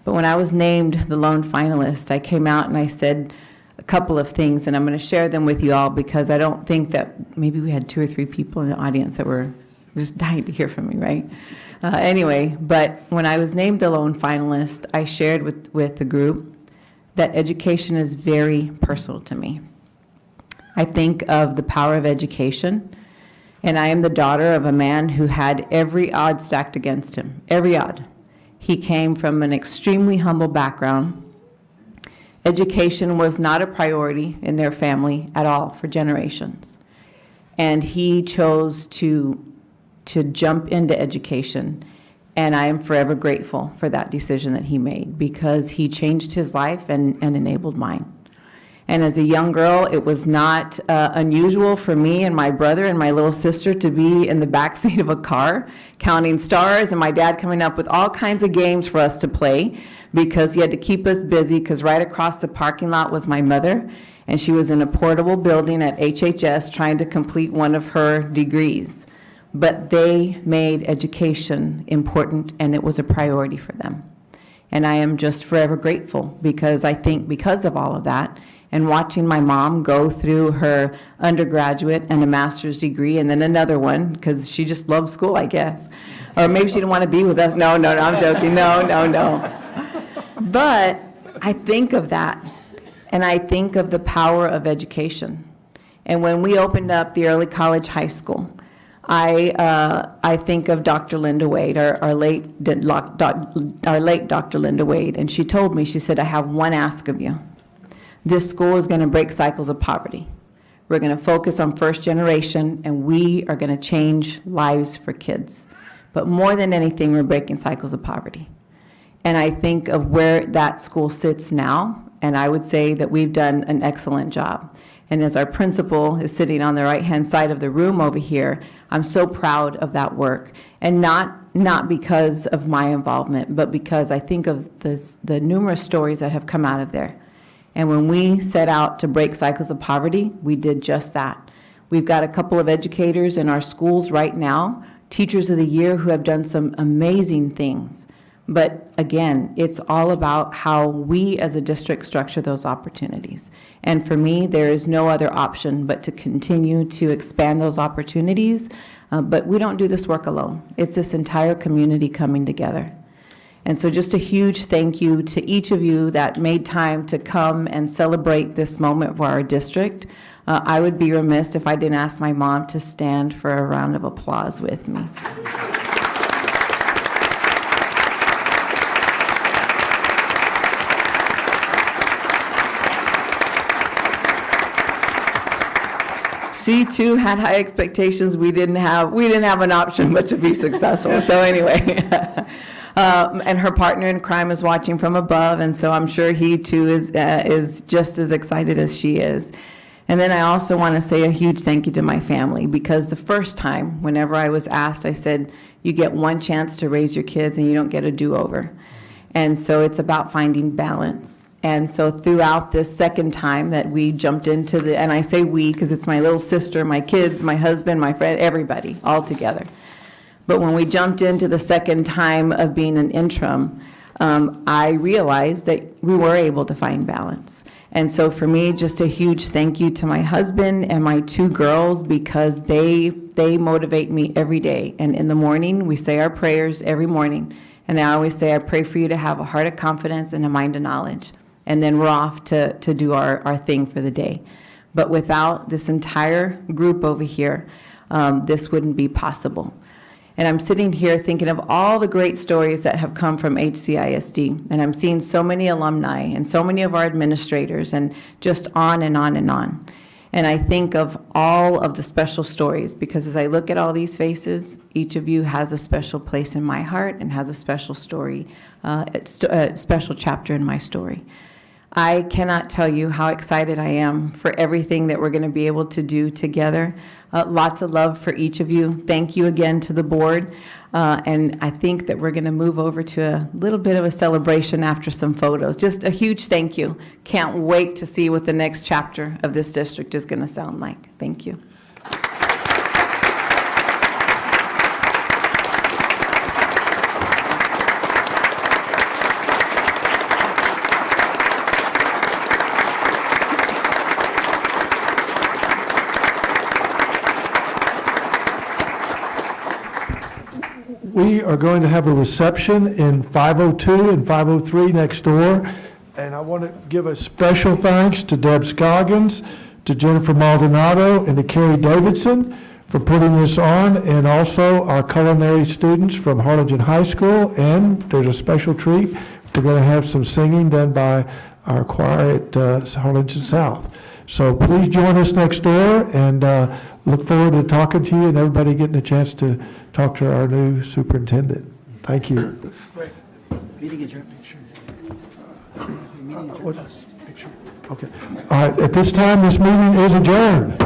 But when I was named the lone finalist, I came out and I said a couple of things, and I'm going to share them with you all because I don't think that maybe we had 2 or 3 people in the audience that were just dying to hear from me, right? Anyway, but when I was named the lone finalist, I shared with the group that education is very personal to me. I think of the power of education, and I am the daughter of a man who had every odd stacked against him, every odd. He came from an extremely humble background. Education was not a priority in their family at all for generations. And he chose to jump into education. And I am forever grateful for that decision that he made because he changed his life and enabled mine. And as a young girl, it was not unusual for me and my brother and my little sister to be in the backseat of a car counting stars, and my dad coming up with all kinds of games for us to play because he had to keep us busy because right across the parking lot was my mother, and she was in a portable building at HHS trying to complete one of her degrees. But they made education important, and it was a priority for them. And I am just forever grateful because I think because of all of that, and watching my mom go through her undergraduate and a master's degree and then another one, because she just loves school, I guess. Or maybe she didn't want to be with us. No, I'm joking. No. But I think of that, and I think of the power of education. And when we opened up the early college high school, I think of Dr. Linda Wade, our late Dr. Linda Wade, and she told me, she said, I have one ask of you. This school is going to break cycles of poverty. We're going to focus on first generation, and we are going to change lives for kids. But more than anything, we're breaking cycles of poverty. And I think of where that school sits now, and I would say that we've done an excellent job. And as our principal is sitting on the right-hand side of the room over here, I'm so proud of that work. And not because of my involvement, but because I think of the numerous stories that have come out of there. And when we set out to break cycles of poverty, we did just that. We've got a couple of educators in our schools right now, Teachers of the Year, who have done some amazing things. But again, it's all about how we as a district structure those opportunities. And for me, there is no other option but to continue to expand those opportunities. But we don't do this work alone. It's this entire community coming together. And so just a huge thank you to each of you that made time to come and celebrate this moment for our district. I would be remiss if I didn't ask my mom to stand for a round of applause with me. She too had high expectations. We didn't have an option but to be successful. So anyway, And her partner in crime is watching from above, and so I'm sure he too is just as excited as she is. And then I also want to say a huge thank you to my family, because the first time, whenever I was asked, I said, you get one chance to raise your kids and you don't get a do-over. And so it's about finding balance. And so throughout this second time that we jumped into the, and I say we because it's my little sister, my kids, my husband, my friend, everybody, all together. But when we jumped into the second time of being an interim, I realized that we were able to find balance. And so for me, just a huge thank you to my husband and my two girls, because they motivate me every day. And in the morning, we say our prayers every morning. And I always say, I pray for you to have a heart of confidence and a mind of knowledge. And then we're off to do our thing for the day. But without this entire group over here, this wouldn't be possible. And I'm sitting here thinking of all the great stories that have come from HCISD. And I'm seeing so many alumni and so many of our administrators, and just on and on and on. And I think of all of the special stories, because as I look at all these faces, each of you has a special place in my heart and has a special story, a special chapter in my story. I cannot tell you how excited I am for everything that we're going to be able to do together. Lots of love for each of you. Thank you again to the board. And I think that we're going to move over to a little bit of a celebration after some photos. Just a huge thank you. Can't wait to see what the next chapter of this district is going to sound like. Thank you. We are going to have a reception in 502 and 503 next door. And I want to give a special thanks to Deb Scoggins, to Jennifer Maldonado, and to Carrie Davidson for putting this on, and also our culinary students from Harlingen High School. And there's a special treat. We're going to have some singing done by our choir at Harlingen South. So please join us next door, and look forward to talking to you and everybody getting a chance to talk to our new superintendent. Thank you. Meeting adjourned. Meeting adjourned. Okay. All right, at this time, this meeting is adjourned.